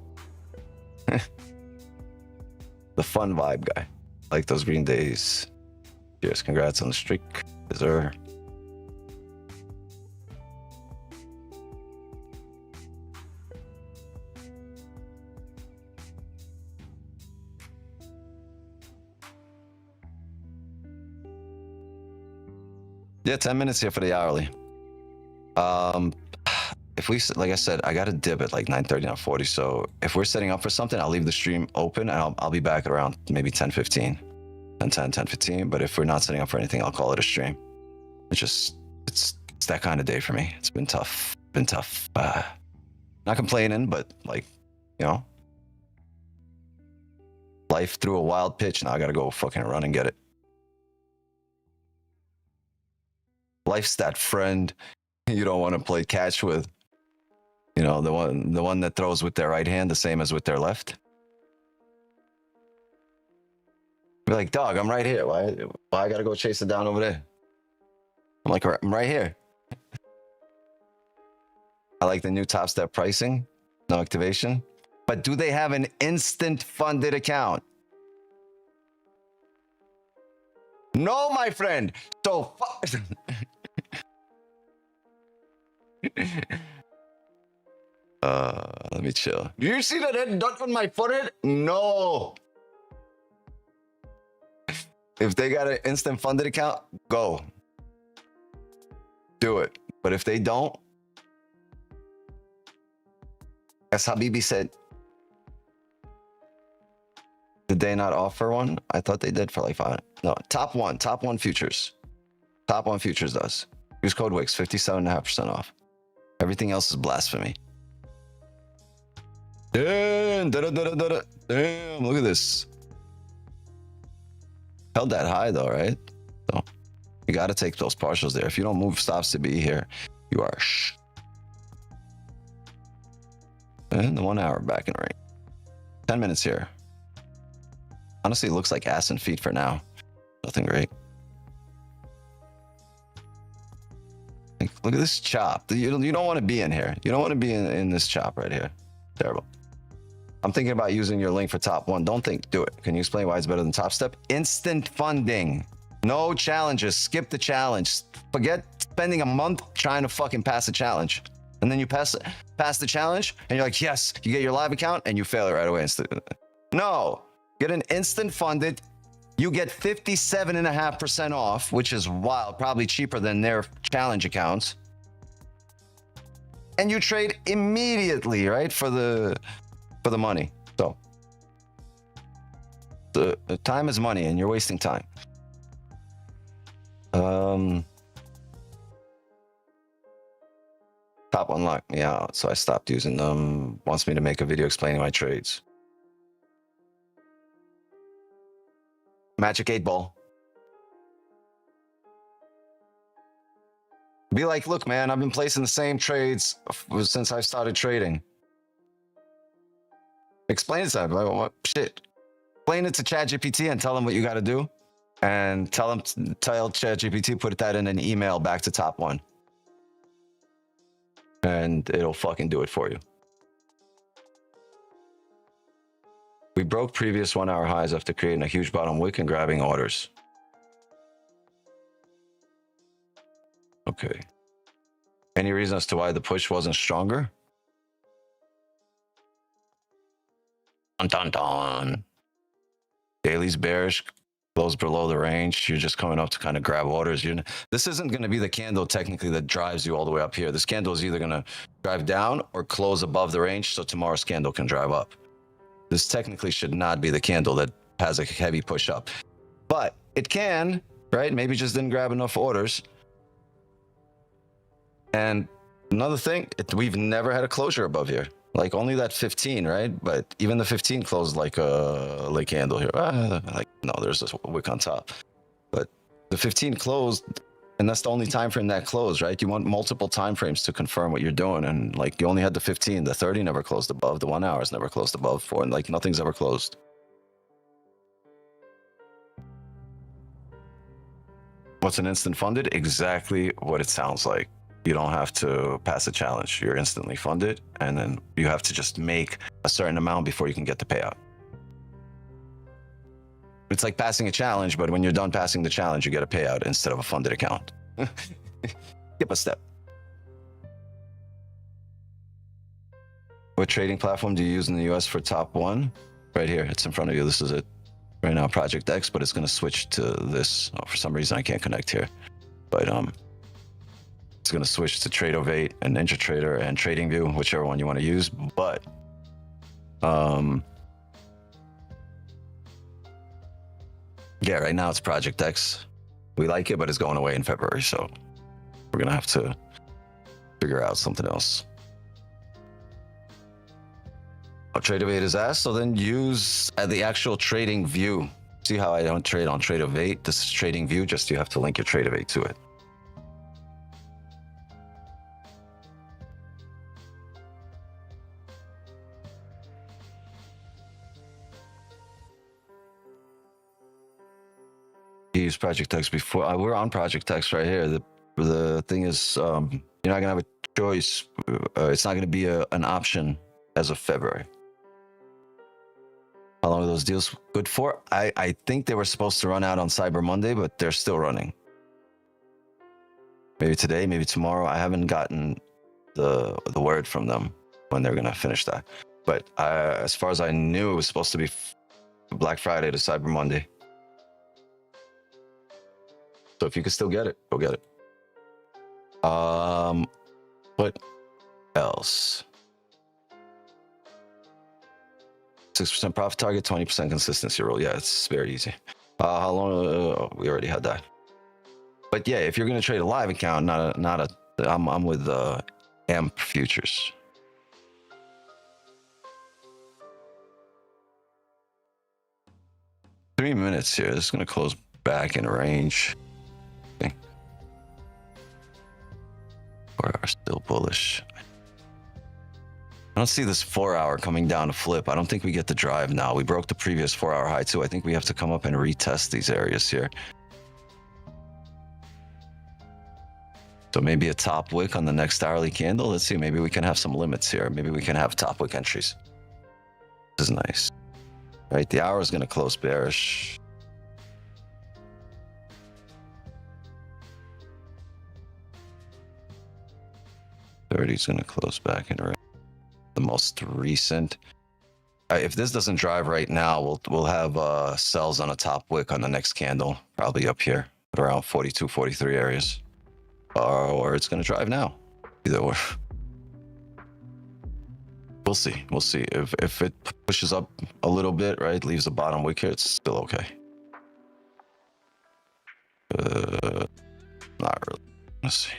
The fun vibe guy. Like those green days. Cheers, congrats on the streak. Yes, sir. Yeah, 10 minutes here for the hourly. If we, like I said, I got a dip at like 9:30, 9:40. So if we're setting up for something, I'll leave the stream open and I'll be back at around maybe 10:15, 10:15. But if we're not setting up for anything, I'll call it a stream. It's that kind of day for me. It's been tough. Not complaining, but like, you know, life threw a wild pitch. Now I got to go fucking run and get it. Life's that friend you don't want to play catch with. You know, the one that throws with their right hand the same as with their left. You're like, dog, I'm right here. Why I gotta go chase it down over there? I'm like, I'm right here. I like the new top step pricing, no activation. But do they have an instant funded account? No, my friend. So let me chill. Do you see that red dot on my forehead? No. If they got an instant funded account, go. Do it. But if they don't, as Habibi said, did they not offer one? I thought they did for like 5. No, top one futures. Top one futures does. Use code WIX, 57.5% off. Everything else is blasphemy. Damn, damn, look at this. Held that high though, right? So you got to take those partials there. If you don't move stops to be here, you are And the 1 hour back in range. 10 minutes here. Honestly, it looks like ass and feet for now. Nothing great. Like, look at this chop. You don't want to be in here. You don't want to be in this chop right here. Terrible. I'm thinking about using your link for top one. Don't think, do it. Can you explain why it's better than top step? Instant funding. No challenges. Skip the challenge. Forget spending a month trying to fucking pass a challenge. And then you pass the challenge and you're like, yes, you get your live account and you fail it right away. No, get an instant funded. You get 57.5% off, which is wild, probably cheaper than their challenge accounts. And you trade immediately, right? For the money. So the time is money and you're wasting time. Top one locked me out, so I stopped using them. Wants me to make a video explaining my trades. Magic 8 ball. Be like, look, man, I've been placing the same trades since I started trading. Explain it to them. What shit? Explain it to ChatGPT and tell them what you got to do, and tell ChatGPT put that in an email back to top one. And it'll fucking do it for you. We broke previous 1 hour highs after creating a huge bottom wick and grabbing orders. Okay. Any reason as to why the push wasn't stronger? Dun dun dun. Daily's bearish. Close below the range. You're just coming up to kind of grab orders. This isn't going to be the candle technically that drives you all the way up here. This candle is either going to drive down or close above the range so tomorrow's candle can drive up. This technically should not be the candle that has a heavy push up, but it can, right? Maybe just didn't grab enough orders. And another thing, we've never had a closure above here. Like only that 15, right? But even the 15 closed like a late candle here. Like no, there's this wick on top. But the 15 closed, and that's the only time frame that closed, right? You want multiple time frames to confirm what you're doing, and like you only had the 15. The 30 never closed above. The 1 hour's never closed above 4, and like nothing's ever closed. What's an instant funded? Exactly what it sounds like. You don't have to pass a challenge. You're instantly funded, and then you have to just make a certain amount before you can get the payout. It's like passing a challenge, but when you're done passing the challenge, you get a payout instead of a funded account. Skip a step. What trading platform do you use in the US for top one? Right here, it's in front of you. This is it. Right now, Project X, but it's going to switch to this. Oh, for some reason, I can't connect here. But it's going to switch to TradeOvate and NinjaTrader and TradingView, whichever one you want to use. But yeah, right now it's Project X. We like it, but it's going away in February, so we're going to have to figure out something else. Oh, TradeOvate is asked, so then use the actual TradingView. See how I don't trade on TradeOvate? This is TradingView, just you have to link your TradeOvate to it. used Project X before. We're on Project X right here. The thing is, you're not gonna have a choice. It's not gonna be an option as of February. How long are those deals good for? I think they were supposed to run out on Cyber Monday, but they're still running. Maybe today, maybe tomorrow. I haven't gotten the word from them when they're gonna finish that. But as far as I knew, it was supposed to be Black Friday to Cyber Monday. So if you can still get it, go get it. What else? 6% profit target, 20% consistency rule. Yeah, it's very easy. How long? We already had that. But yeah, if you're gonna trade a live account, I'm with AMP futures. Three minutes here. This is gonna close back in range. Okay. 4 hours still bullish. I don't see this 4 hour coming down to flip. I don't think we get the drive now. We broke the previous 4 hour high too. I think we have to come up and retest these areas here. So maybe a top wick on the next hourly candle. Let's see. Maybe we can have some limits here. Maybe we can have top wick entries. This is nice. Right, the hour is going to close bearish. $30 is going to close back in range. The most recent. If this doesn't drive right now, we'll have sells on a top wick on the next candle, probably up here at around 42, 43 areas, or it's going to drive now. Either or. We'll see. We'll see. If it pushes up a little bit, right, leaves the bottom wick here, it's still okay. Not really. Let's see.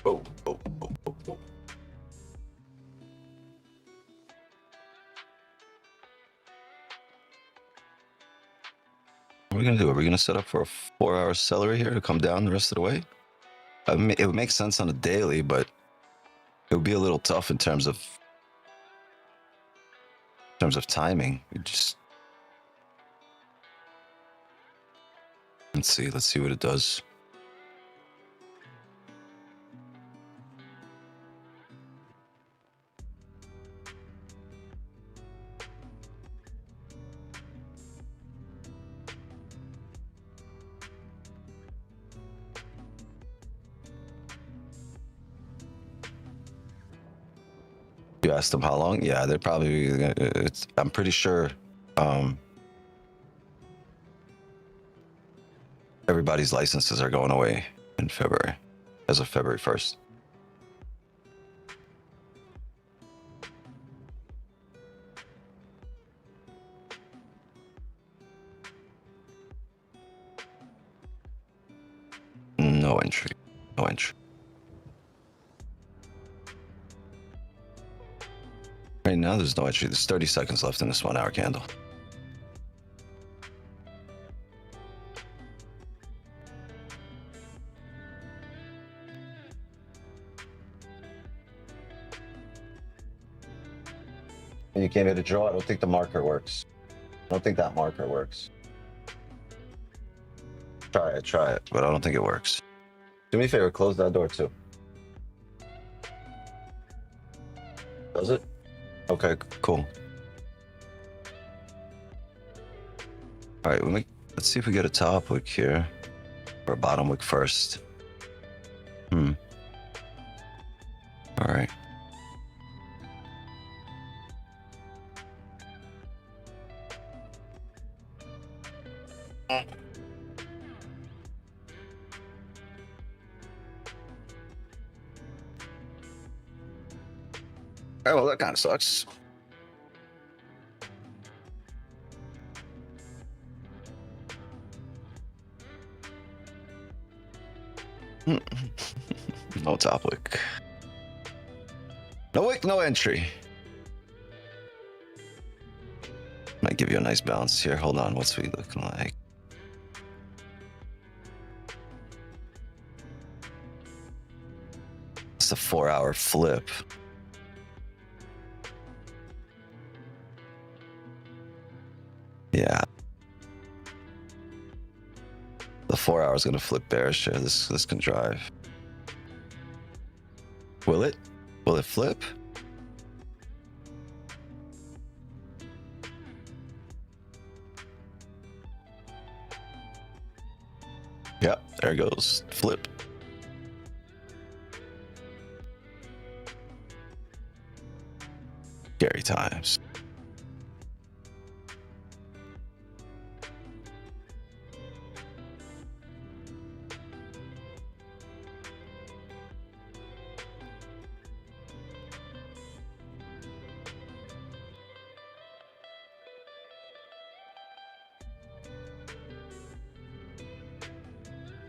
Oh. What are we gonna do? Are we gonna set up for a 4 hour celery here to come down the rest of the way? It would make sense on a daily, but it would be a little tough in terms of timing. Let's see what it does. You asked them how long? Yeah, they're probably. I'm pretty sure. Everybody's licenses are going away in February, as of February 1st. No entry. No entry. Right now, there's no entry. There's 30 seconds left in this 1 hour candle. And you came here to draw. I don't think the marker works. I don't think that marker works. Try it, but I don't think it works. Do me a favor, close that door too. Does it? Okay, cool. All right, let's see if we get a top wick here, or a bottom wick first. All right. Oh, well, that kind of sucks. No top wick. No wick, no entry. Might give you a nice bounce here. Hold on, what's we looking like? It's a 4-hour flip. Yeah. The 4 hour is gonna flip bearish here. This can drive. Will it? Will it flip? Yep, there it goes. Flip. Scary times.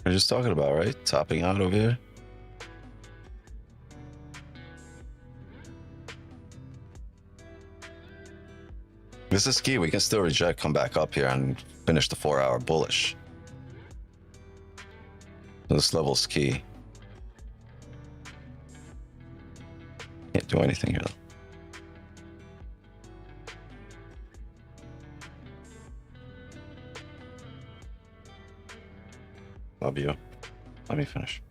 We're just talking about, right? Topping out over here. This is key. We can still reject, come back up here and finish the 4 hour bullish. This level's key. Can't do anything here though. Love you. Let me finish.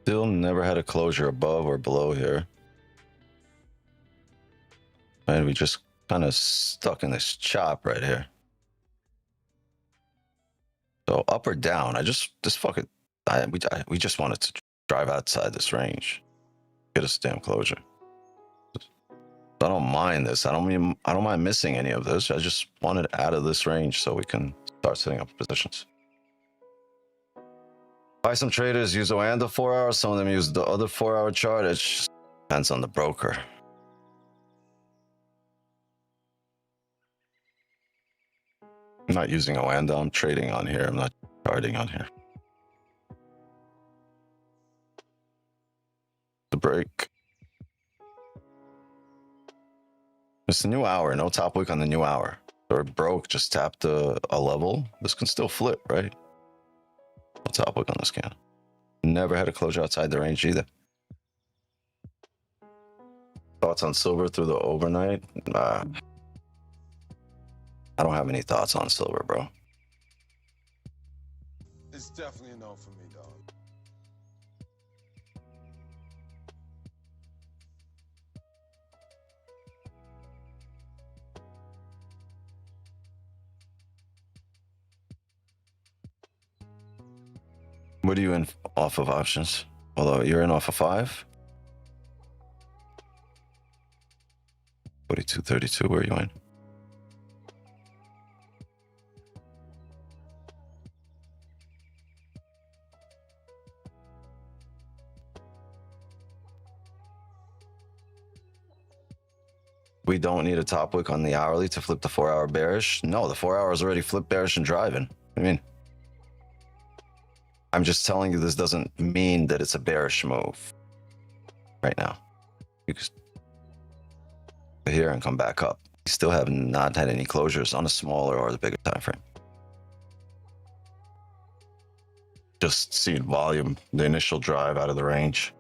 Still never had a closure above or below here. And we just kind of stuck in this chop right here. So up or down, fuck it. We just wanted to drive outside this range. Get us damn closure. I don't mind this. I don't mind missing any of this. I just wanted out of this range so we can start setting up positions. Why some traders use OANDA 4 hours, some of them use the other 4 hour chart. It just depends on the broker. I'm not using OANDA, I'm trading on here. I'm not charting on here. The break. It's the new hour, no top wick on the new hour. Or broke, just tapped a level. This can still flip, right? No top wick on this can. Never had a closure outside the range either. Thoughts on silver through the overnight? I don't have any thoughts on silver, bro. It's definitely a no for me, dog. What are you in off of options? Although you're in off of 5? 42.32, where are you in? We don't need a top wick on the hourly to flip the 4 hour bearish. No, the 4 hours already flipped bearish and driving. I mean, I'm just telling you this doesn't mean that it's a bearish move right now. You can here and come back up. You still have not had any closures on a smaller or the bigger time frame. Just seeing volume, the initial drive out of the range.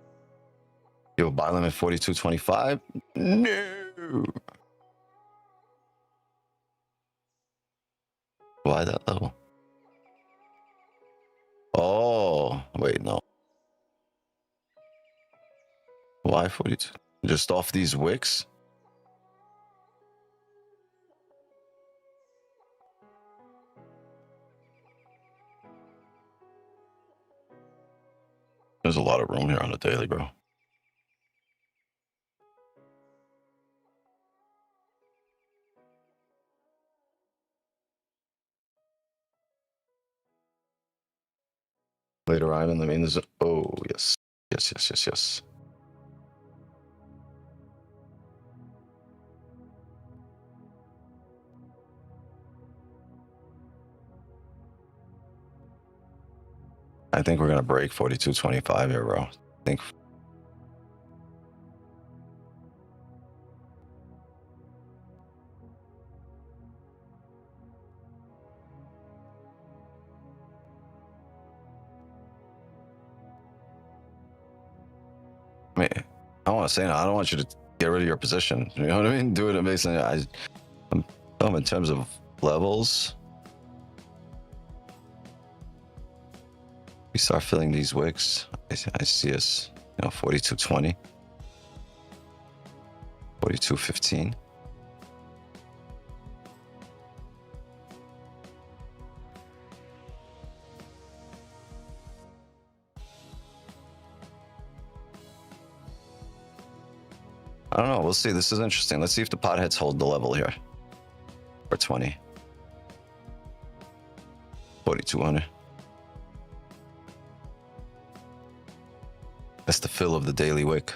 You have a buy limit 42.25? No. Why that level? Oh, wait, no. Why 42? Just off these wicks? There's a lot of room here on the daily, bro. Later on in the main, oh, yes. Yes. I think we're going to break 42.25 here, bro. I think. I mean, I don't want to say no. I don't want you to get rid of your position. You know what I mean? Do it amazing. I'm in terms of levels. We start filling these wicks. I see us, 42.20, 42.15. I don't know. We'll see. This is interesting. Let's see if the potheads hold the level here. For 20. 4,200. That's the fill of the daily wick.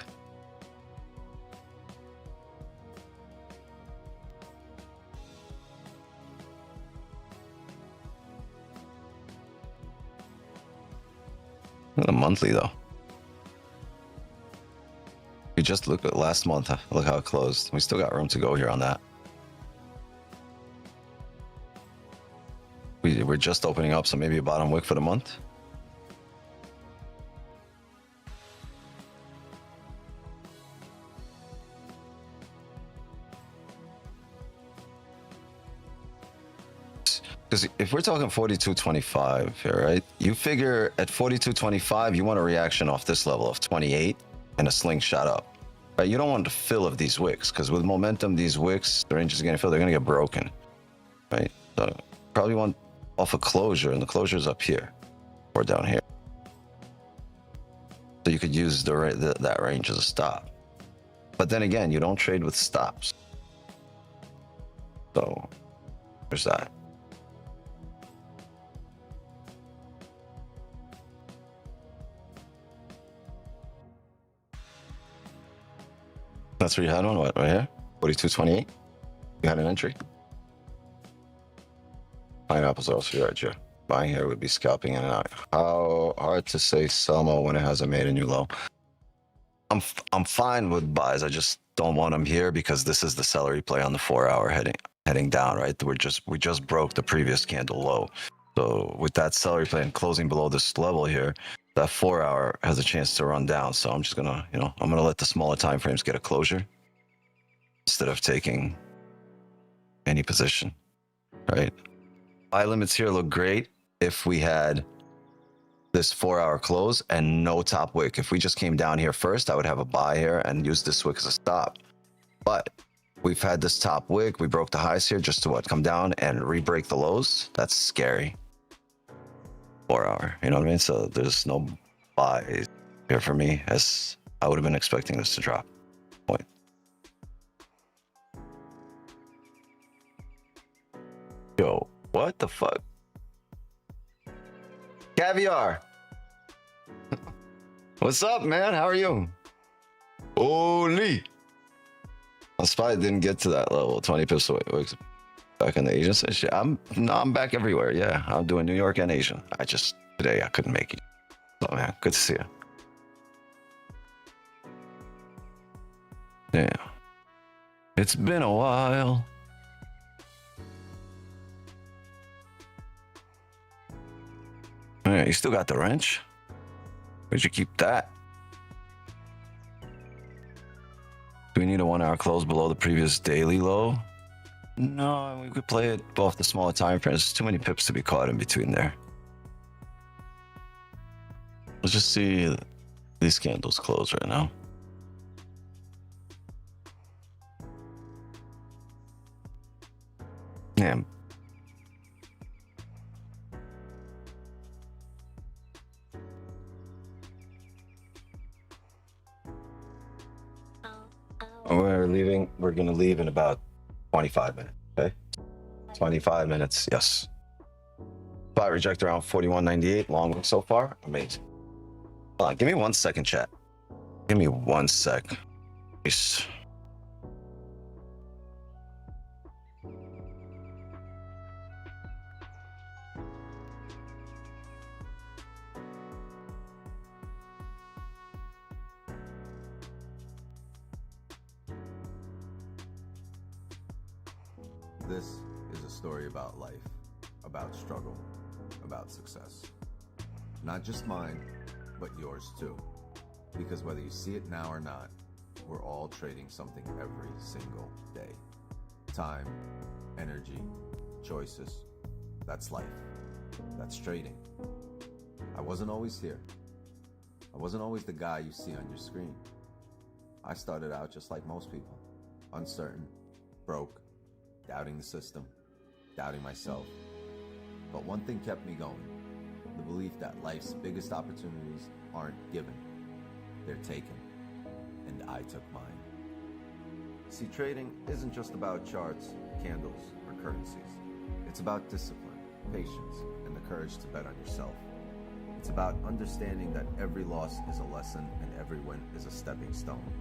The monthly though. You just look at last month. Look how it closed. We still got room to go here on that. We're just opening up, so maybe a bottom wick for the month. Because if we're talking 42.25 here, right? You figure at 42.25, you want a reaction off this level of 28 and a slingshot up, right? You don't want the fill of these wicks, because with momentum, these wicks, the range is going to fill, they're going to get broken, right? So probably want off a closure, and the closure is up here or down here. So you could use that range as a stop. But then again, you don't trade with stops. So there's that. That's where you had one, what, right here? 42.28? You had an entry? Pineapples are also right here. Buying here would be scalping in and out. How hard to say sell more when it hasn't made a new low? I'm fine with buys. I just don't want them here because this is the celery play on the 4 hour heading down, right? We just broke the previous candle low. So with that celery play and closing below this level here, that 4 hour has a chance to run down. So I'm just gonna, I'm gonna let the smaller time frames get a closure instead of taking any position, right? Buy limits here look great if we had this 4 hour close and no top wick. If we just came down here first, I would have a buy here and use this wick as a stop. But we've had this top wick. We broke the highs here just to come down and re-break the lows. That's scary. 4 hour, you know what I mean? So there's no buys here for me, as I would have been expecting this to drop. Point. Yo, what the fuck? Caviar. What's up, man? How are you? Holy. I'm surprised I didn't get to that level. 20 pips away. Back in the Asian shit. I'm back everywhere. Yeah, I'm doing New York and Asia. Today I couldn't make it. Oh man, good to see you. Damn. It's been a while. Yeah, you still got the wrench? Where'd you keep that? Do we need a 1 hour close below the previous daily low? No, we could play it off the smaller time frames. There's too many pips to be caught in between there. Let's just see these candles close right now. Yeah. We're gonna leave in about 25 minutes. Okay, 25 minutes. Yes. Spot reject around 41.98. Long so far. Amazing. Hold on, give me 1 second, chat. Give me 1 sec. Peace. This is a story about life, about struggle, about success. Not just mine, but yours too. Because whether you see it now or not, we're all trading something every single day. Time, energy, choices. That's life. That's trading. I wasn't always here. I wasn't always the guy you see on your screen. I started out just like most people, uncertain, broke, doubting the system, doubting myself. But one thing kept me going, the belief that life's biggest opportunities aren't given, they're taken, and I took mine. See, trading isn't just about charts, candles, or currencies. It's about discipline, patience, and the courage to bet on yourself. It's about understanding that every loss is a lesson and every win is a stepping stone.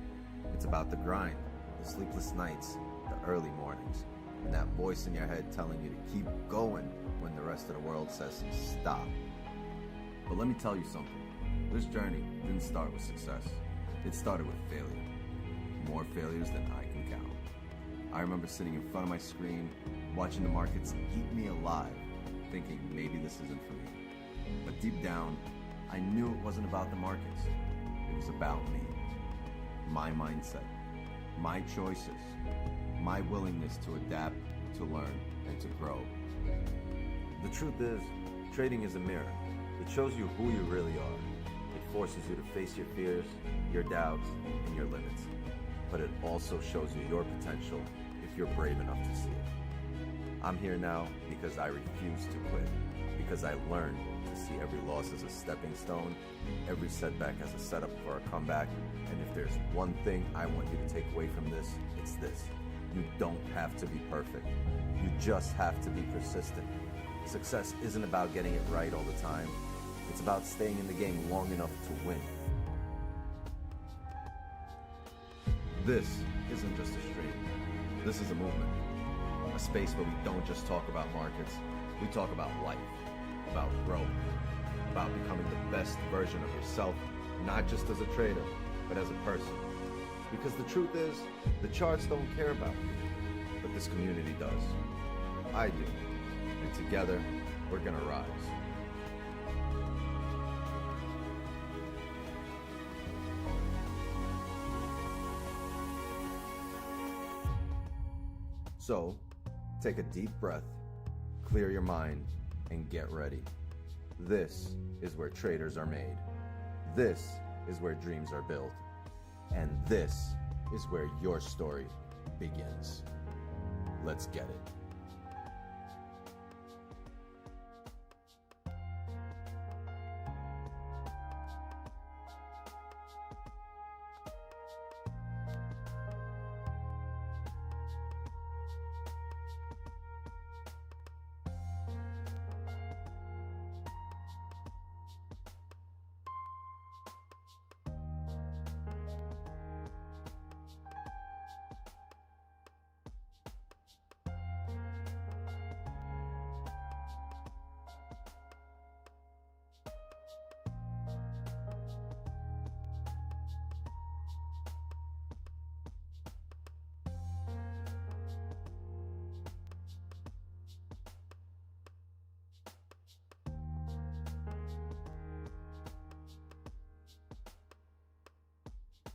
It's about the grind, the sleepless nights, the early mornings, and that voice in your head telling you to keep going when the rest of the world says stop. But let me tell you something. This journey didn't start with success. It started with failure. More failures than I can count. I remember sitting in front of my screen, watching the markets eat me alive, thinking maybe this isn't for me. But deep down, I knew it wasn't about the markets. It was about me. My mindset, my choices, my willingness to adapt, to learn, and to grow. The truth is, trading is a mirror. It shows you who you really are. It forces you to face your fears, your doubts, and your limits. But it also shows you your potential if you're brave enough to see it. I'm here now because I refuse to quit, because I learned to see every loss as a stepping stone, every setback as a setup for a comeback, and if there's one thing I want you to take away from this, it's this. You don't have to be perfect. You just have to be persistent. Success isn't about getting it right all the time. It's about staying in the game long enough to win. This isn't just a stream. This is a movement. A space where we don't just talk about markets. We talk about life, about growth, about becoming the best version of yourself, not just as a trader, but as a person. Because the truth is, the charts don't care about you, but this community does. I do. And together, we're gonna rise. So, take a deep breath, clear your mind, and get ready. This is where traders are made. This is where dreams are built. And this is where your story begins. Let's get it.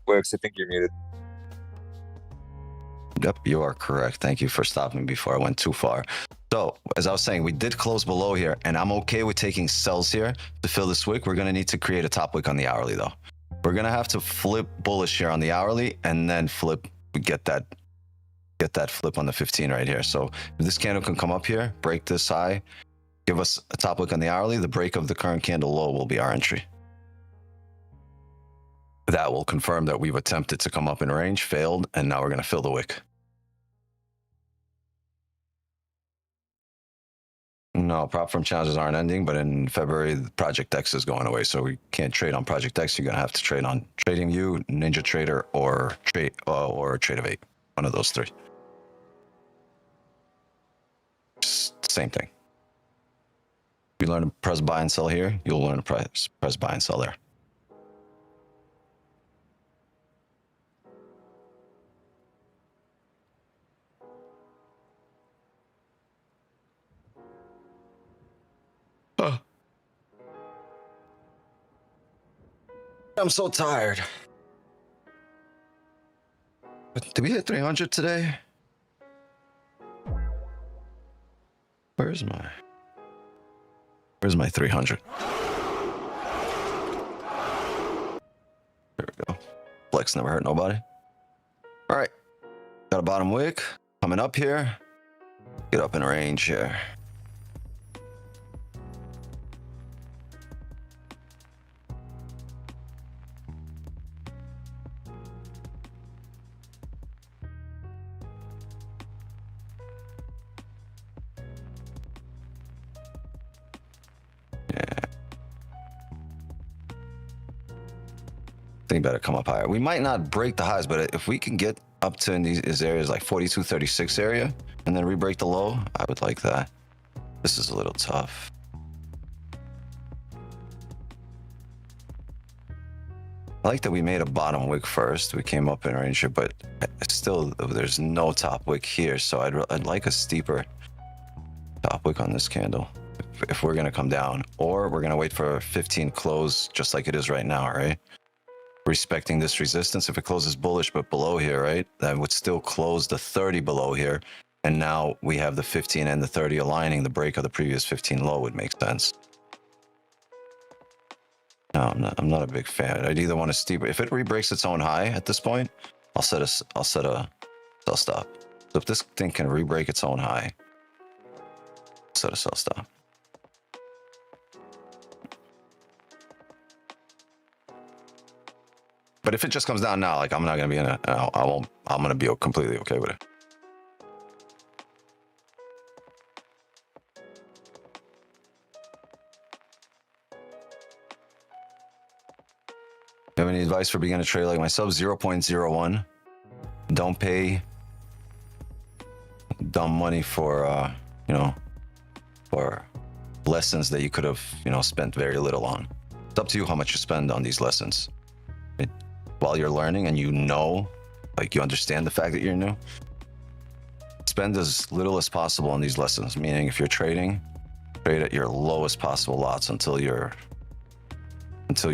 Works, I think you're muted. Yep, you are correct. Thank you for stopping before I went too far. So, as I was saying, we did close below here, and I'm okay with taking sells here to fill this wick. We're going to need to create a top wick on the hourly, though. We're going to have to flip bullish here on the hourly, and then flip, get that flip on the 15 right here. So, if this candle can come up here, break this high, give us a top wick on the hourly, the break of the current candle low will be our entry. That will confirm that we've attempted to come up in range, failed, and now we're going to fill the wick. No, prop firm challenges aren't ending, but in February, the Project X is going away, so we can't trade on Project X. You're going to have to trade on TradingView, Ninja Trader, or Trade of 8. One of those three. Just same thing. If you learn to press buy and sell here, you'll learn to press buy and sell there. I'm so tired. But did we hit 300 today? Where's my 300? There we go. Flex never hurt nobody. All right. Got a bottom wick coming up here. Get up in range here. Think better come up higher. We might not break the highs, but if we can get up to in these areas like 42.36 area and then re-break the low, I would like that. This is a little tough. I like that we made a bottom wick first. We came up in range here, but still there's no top wick here. So I'd like a steeper top wick on this candle if we're gonna come down, or we're gonna wait for a 15 close just like it is right now, right? Respecting this resistance. If it closes bullish but below here, right, that would still close the 30 below here, and now we have the 15 and the 30 aligning. The break of the previous 15 low would make sense. No, I'm not a big fan. I'd either want to steeper. If it re-breaks its own high at this point, I'll set a sell stop. So if this thing can re-break its own high, set a sell stop. But if it just comes down now, like I'm not gonna be in it. I'm gonna be completely okay with it. You have any advice for beginner trader like myself? 0.01. Don't pay dumb money for for lessons that you could have spent very little on. It's up to you how much you spend on these lessons. While you're learning and like you understand the fact that you're new, spend as little as possible on these lessons. Meaning if you're trading, trade at your lowest possible lots until you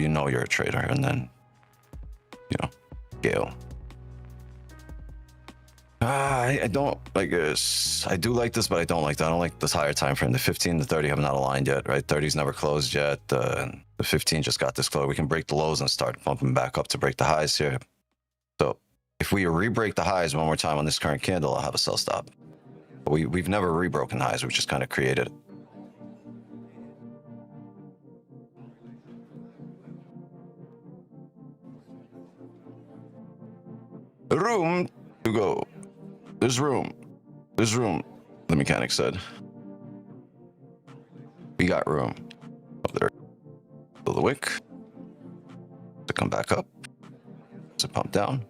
know you're a trader, and then scale. I don't like this. I do like this, but I don't like that. I don't like this higher time frame. The 15 to 30 have not aligned yet, right? 30's never closed yet. The 15 just got this close. We can break the lows and start bumping back up to break the highs here. So if we re-break the highs one more time on this current candle, I'll have a sell stop. But we've never re-broken highs. We've just kind of created it. Room to go. There's room. There's room, the mechanic said. We got room. Up there. Fill the wick. To come back up. To pump down.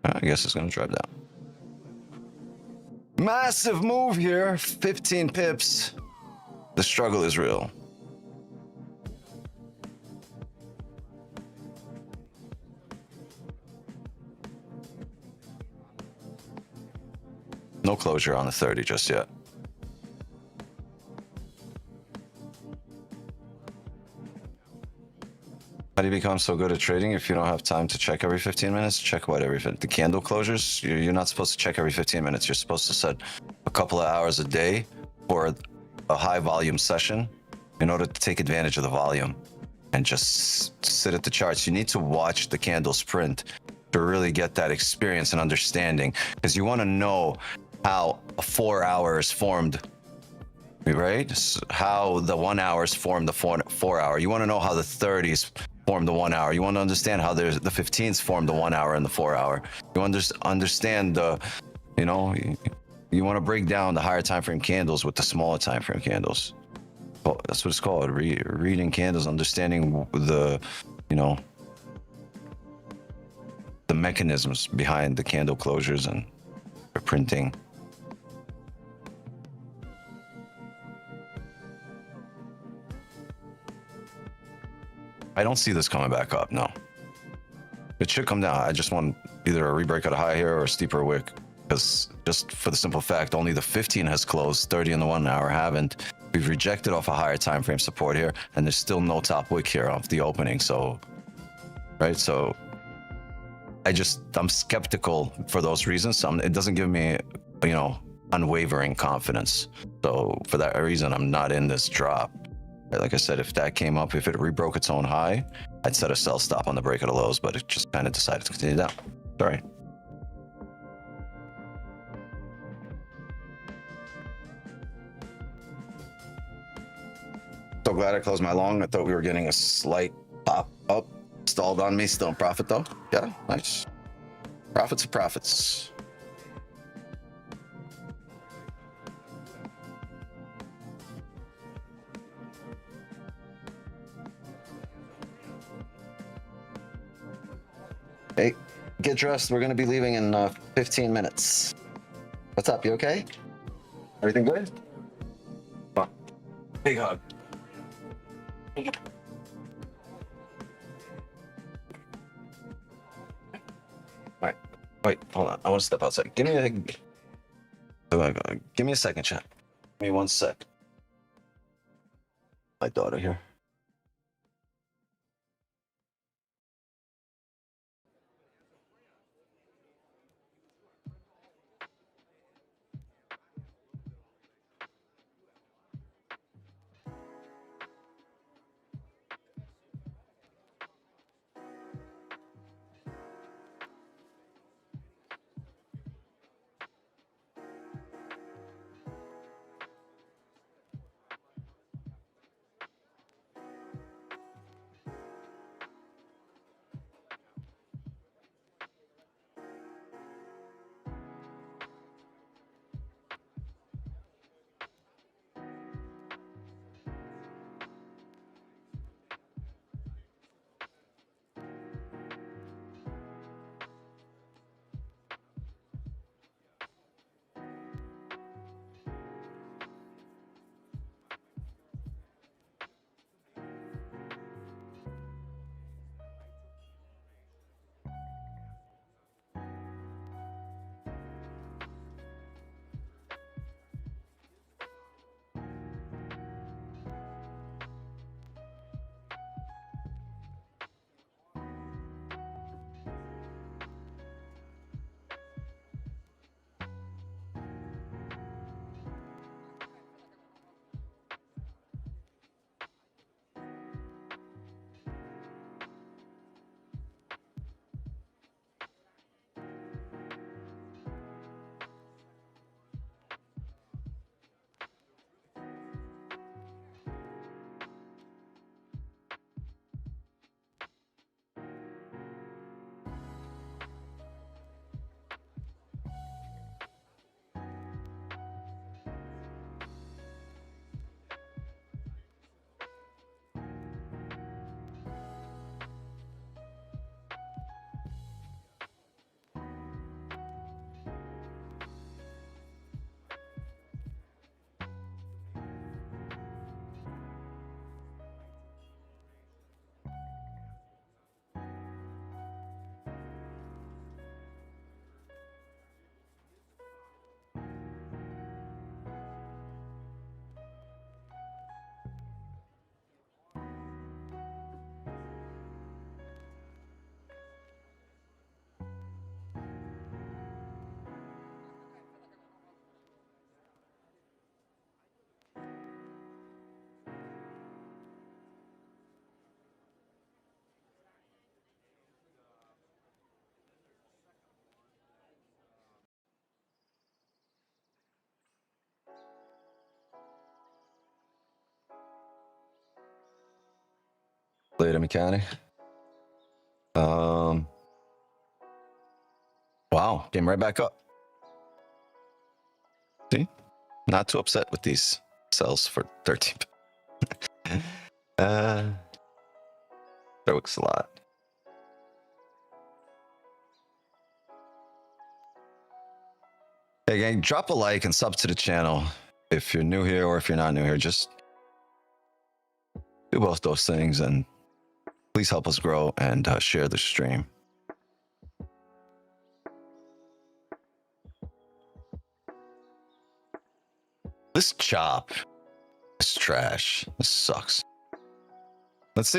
I guess it's going to drive down. Massive move here. 15 pips. The struggle is real. No closure on the 30 just yet. How do you become so good at trading if you don't have time to check every 15 minutes? Check what every the candle closures? You're not supposed to check every 15 minutes. You're supposed to set a couple of hours a day for a high volume session in order to take advantage of the volume and just sit at the charts. You need to watch the candles print to really get that experience and understanding, because you want to know how a 4 hour is formed right? How the 1 hours form the 4 hour. You want to know how the 30s form the 1 hour. You want to understand how the 15s form the 1 hour and the 4 hour. You understand the, you know, you want to break down the higher time frame candles with the smaller time frame candles. Well, that's what it's called. Reading candles, understanding the, you know, the mechanisms behind the candle closures and the printing. I don't see this coming back up, no. It should come down. I just want either a rebreak at a high here or a steeper wick, because just for the simple fact, only the 15 has closed, 30 and the 1 hour haven't. We've rejected off a higher time frame support here, and there's still no top wick here off the opening. So, right? So I'm skeptical for those reasons. It doesn't give me, you know, unwavering confidence. So for that reason, I'm not in this drop. Like I said, if that came up, if it rebroke its own high, I'd set a sell stop on the break of the lows, but it just kind of decided to continue down. Sorry. So glad I closed my long. I thought we were getting a slight pop up. Stalled on me, still in profit though. Yeah, nice. Profits are profits. Hey, get dressed. We're going to be leaving in 15 minutes. What's up? You okay? Everything good? Come on. Big hug. All right. Wait, hold on. I want to step outside. Give me a second, chat. Give me 1 sec. My daughter here. Later, mechanic. Wow, came right back up. See, not too upset with these sells for 13. That looks a lot. Hey gang, drop a like and sub to the channel if you're new here, or if you're not new here, just do both those things and please help us grow and share the stream. This chop is trash. This sucks. Let's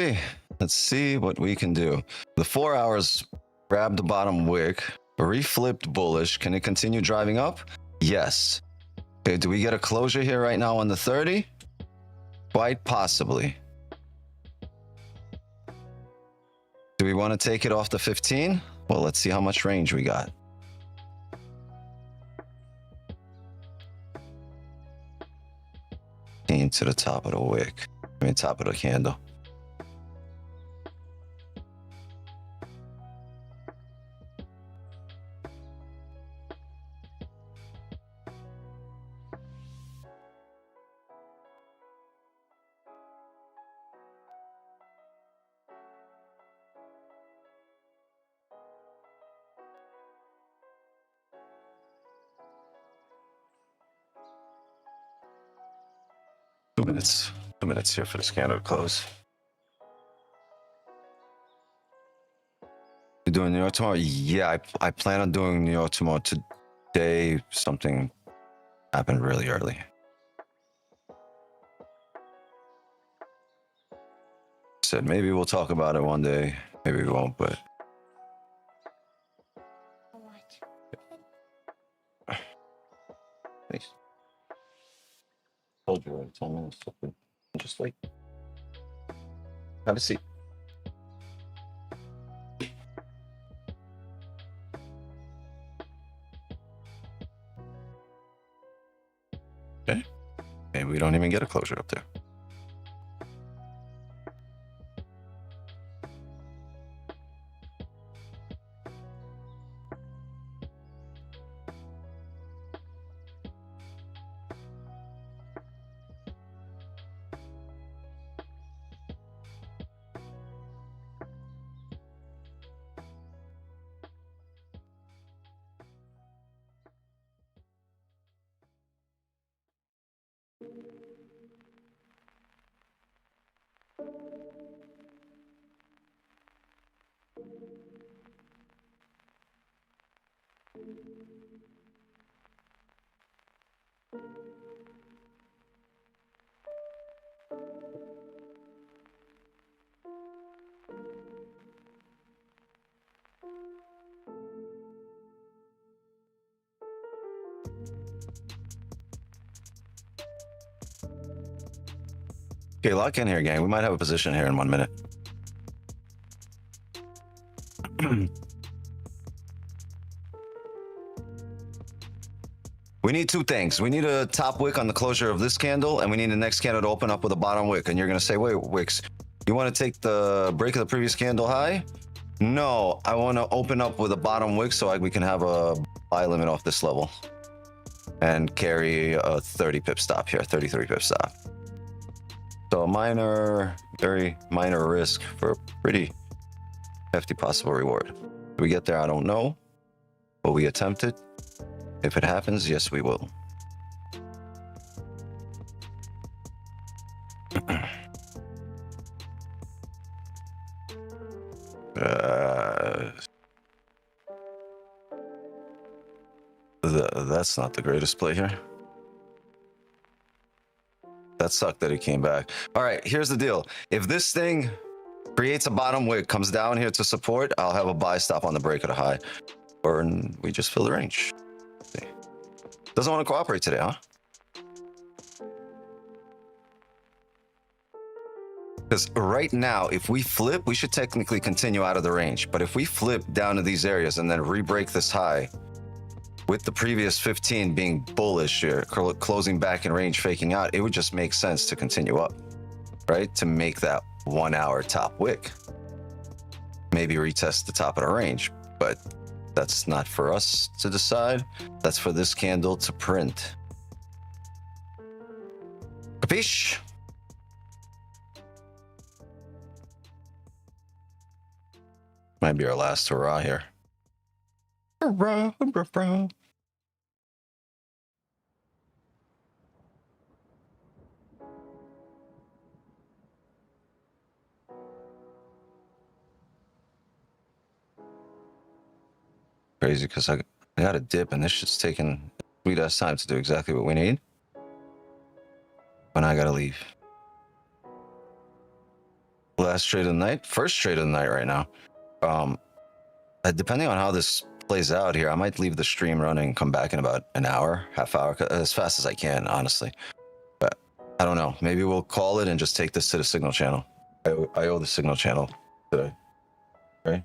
see what we can do. The 4 hours grabbed the bottom wick, reflipped bullish. Can it continue driving up? Yes. Okay, do we get a closure here right now on the 30? Quite possibly. Do we want to take it off the 15? Well, let's see how much range we got. To the top of the wick. Top of the candle. Two minutes here for this candle to close. You doing New York tomorrow? Yeah, I plan on doing New York tomorrow. Today, something happened really early. Said maybe we'll talk about it one day. Maybe we won't, but thanks. Told you already, 10 minutes. Just wait. Have a seat. Okay. Maybe we don't even get a closure up there. Okay, lock in here, gang. We might have a position here in 1 minute. We need two things. We need a top wick on the closure of this candle, and we need the next candle to open up with a bottom wick. And you're going to say, wait, wicks, you want to take the break of the previous candle high? No, I want to open up with a bottom wick so we can have a buy limit off this level and carry a 30 pip stop here, 33 pip stop. So a minor, very minor risk for a pretty hefty possible reward. Do we get there? I don't know. Will we attempt it? If it happens, yes, we will. That's not the greatest play here. That sucked that he came back. All right, here's the deal. If this thing creates a bottom wick, comes down here to support, I'll have a buy stop on the break of the high. Or we just fill the range. See. Doesn't want to cooperate today, huh? Because right now, if we flip, we should technically continue out of the range. But if we flip down to these areas and then re-break this high, with the previous 15 being bullish here, closing back in range, faking out, it would just make sense to continue up, right? To make that 1 hour top wick. Maybe retest the top of the range, but that's not for us to decide. That's for this candle to print. Capiche? Might be our last hurrah here. Hurrah, hurrah, hurrah. Crazy because I got a dip and this shit's taking sweet ass time to do exactly what we need. When I gotta leave. Last trade of the night, first trade of the night right now. Depending on how this plays out here, I might leave the stream running, come back in about an hour, half hour, as fast as I can, honestly. But I don't know. Maybe we'll call it and just take this to the signal channel. I owe the signal channel today. Okay.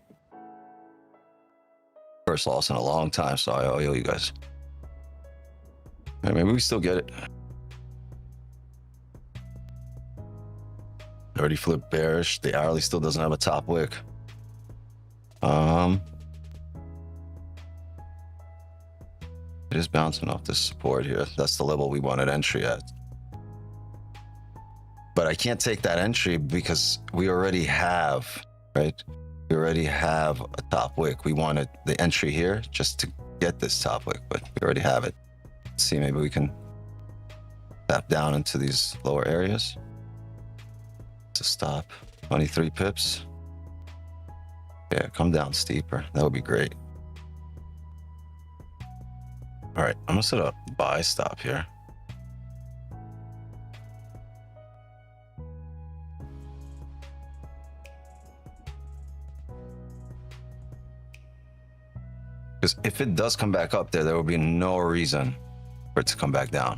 First loss in a long time, so I owe you guys. Right, maybe we still get it. Already flipped bearish. The hourly still doesn't have a top wick. It is bouncing off this support here. That's the level we wanted entry at. But I can't take that entry because we already have, right? We already have a top wick. We wanted the entry here just to get this top wick, but we already have it. Let's see, maybe we can tap down into these lower areas to stop. 23 pips. Yeah, come down steeper. That would be great. All right, I'm gonna set a buy stop here. Because if it does come back up there, there will be no reason for it to come back down.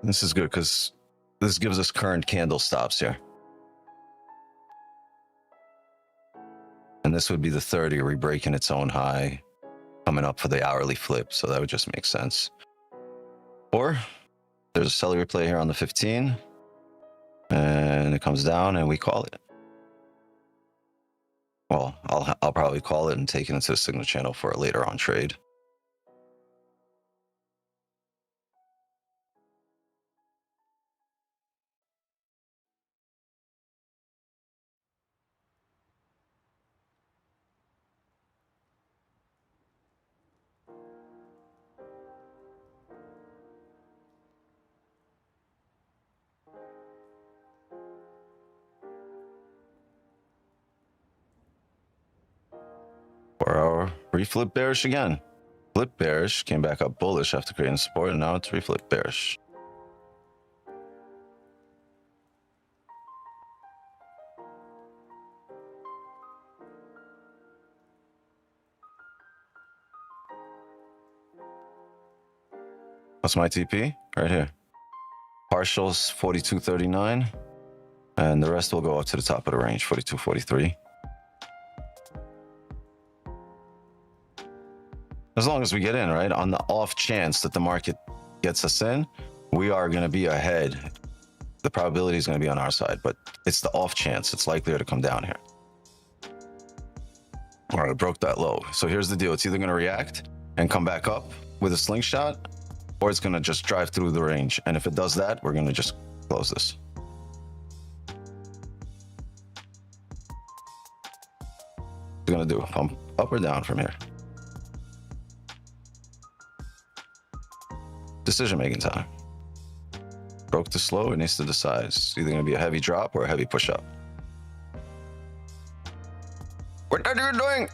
This is good because this gives us current candle stops here. And this would be the 30 re-breaking its own high, coming up for the hourly flip. So that would just make sense. Or there's a seller replay here on the 15. And it comes down and we call it. Well, I'll probably call it and take it into the signal channel for a later on trade. Our reflip bearish again. Flip bearish, came back up bullish after creating support, and now it's reflip bearish. What's my TP? Right here. Partials 42.39, and the rest will go up to the top of the range, 42.43. As long as we get in, right? On the off chance that the market gets us in, we are going to be ahead. The probability is going to be on our side, but it's the off chance. It's likelier to come down here. All right, it broke that low. So here's the deal. It's either going to react and come back up with a slingshot, or it's going to just drive through the range. And if it does that, we're going to just close this. What's it going to do? Pump up or down from here? Decision-making time. Broke the slow, it needs to decide. It's either going to be a heavy drop or a heavy push-up. What are you doing?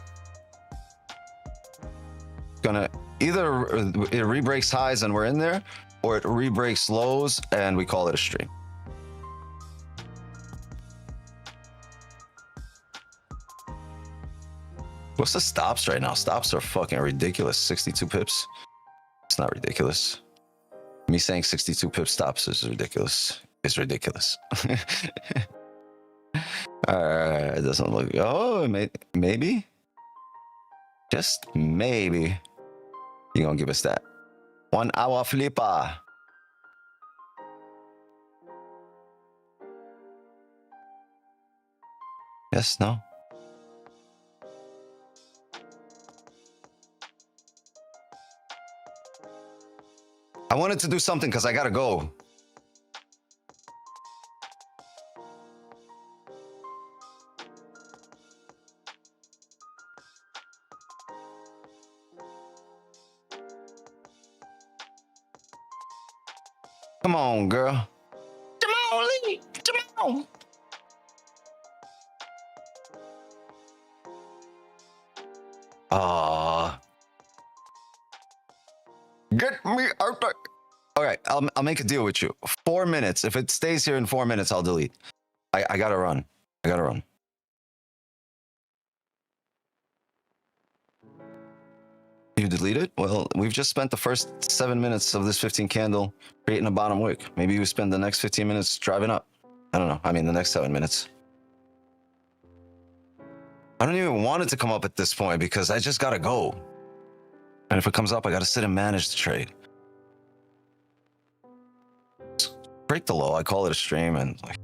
It's gonna either it re-breaks highs and we're in there, or it re-breaks lows and we call it a stream. What's the stops right now? Stops are fucking ridiculous. 62 pips. It's not ridiculous. Me saying 62 pip stops is ridiculous. It's ridiculous. Alright, it doesn't look. Oh, maybe. Just maybe. You're gonna give us that 1 hour flipper. Yes, no. I wanted to do something because I gotta go. Come on, girl. Come on, Lee. Come on. Get me out there. All right, I'll make a deal with you. 4 minutes. If it stays here in 4 minutes, I'll delete. I gotta run. I gotta run. You deleted? Well, we've just spent the first 7 minutes of this 15 candle creating a bottom wick. Maybe you spend the next 15 minutes driving up. I don't know. I mean, the next 7 minutes. I don't even want it to come up at this point because I just gotta go. And if it comes up, I gotta sit and manage the trade. Break the low. I call it a stream and like.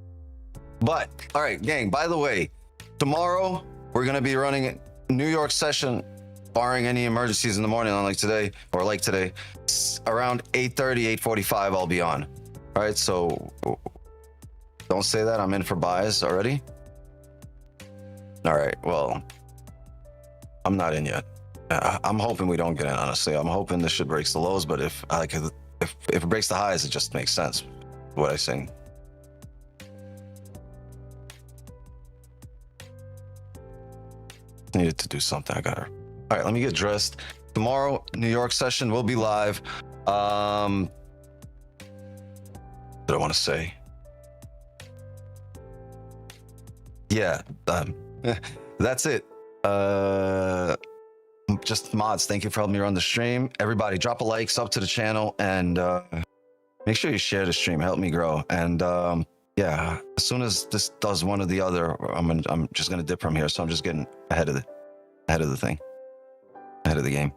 But all right, gang. By the way, tomorrow we're gonna be running a New York session, barring any emergencies in the morning, unlike today or like today. Around 8:30, 8:45, I'll be on. All right, so don't say that. I'm in for buys already. All right, well, I'm not in yet. I'm hoping we don't get in. Honestly, I'm hoping this shit breaks the lows. But if it breaks the highs, it just makes sense. What I sing. Needed to do something. I got her. All right, let me get dressed. Tomorrow, New York session will be live. What do I want to say? Yeah, that's it. Just mods, thank you for helping me run the stream. Everybody, drop a like, sub to the channel, and make sure you share the stream. Help me grow. And yeah, as soon as this does one or the other, I'm just gonna dip from here. So I'm just getting ahead of the thing, ahead of the game.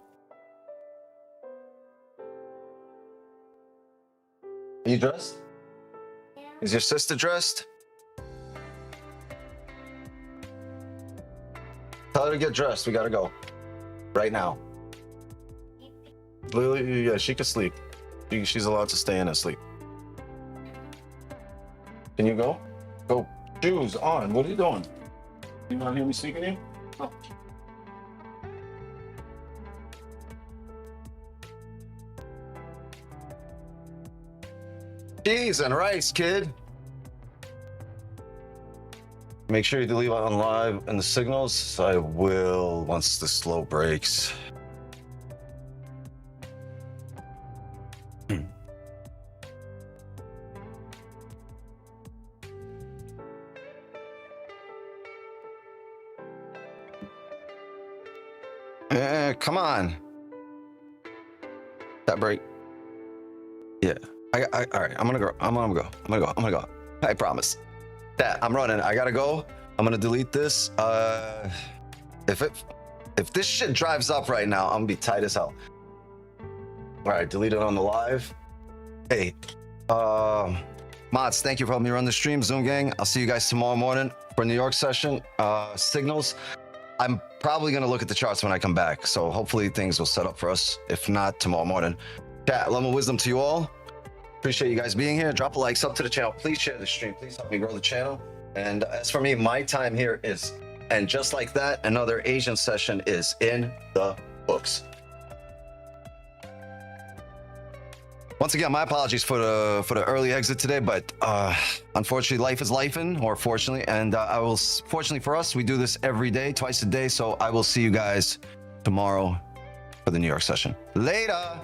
Are you dressed? Yeah. Is your sister dressed? Tell her to get dressed. We gotta go right now. Lily, yeah, she can sleep. She's allowed to stay in and sleep. Can you go? Go. Shoes on. What are you doing? You not hear me speaking to you? No. Cheese and rice, kid. Make sure you delete on live and the signals. I will once the slow breaks. Come on. That break. Yeah. All right. I'm gonna go. I promise. That I'm running. I gotta go. I'm gonna delete this. If this shit drives up right now, I'm gonna be tight as hell. All right, delete it on the live. Hey, mods, thank you for helping me run the stream. Zoom gang, I'll see you guys tomorrow morning for New York session. Signals. I'm probably gonna look at the charts when I come back, so hopefully things will set up for us. If not, tomorrow morning. Chat, love and wisdom to you all. Appreciate you guys being here. Drop a like, sub to the channel. Please share the stream. Please help me grow the channel. And as for me, my time here is, and just like that, another Asian session is in the books. Once again, my apologies for the early exit today, but unfortunately, life is lifing, or fortunately, and fortunately for us, we do this every day, twice a day. So I will see you guys tomorrow for the New York session. Later.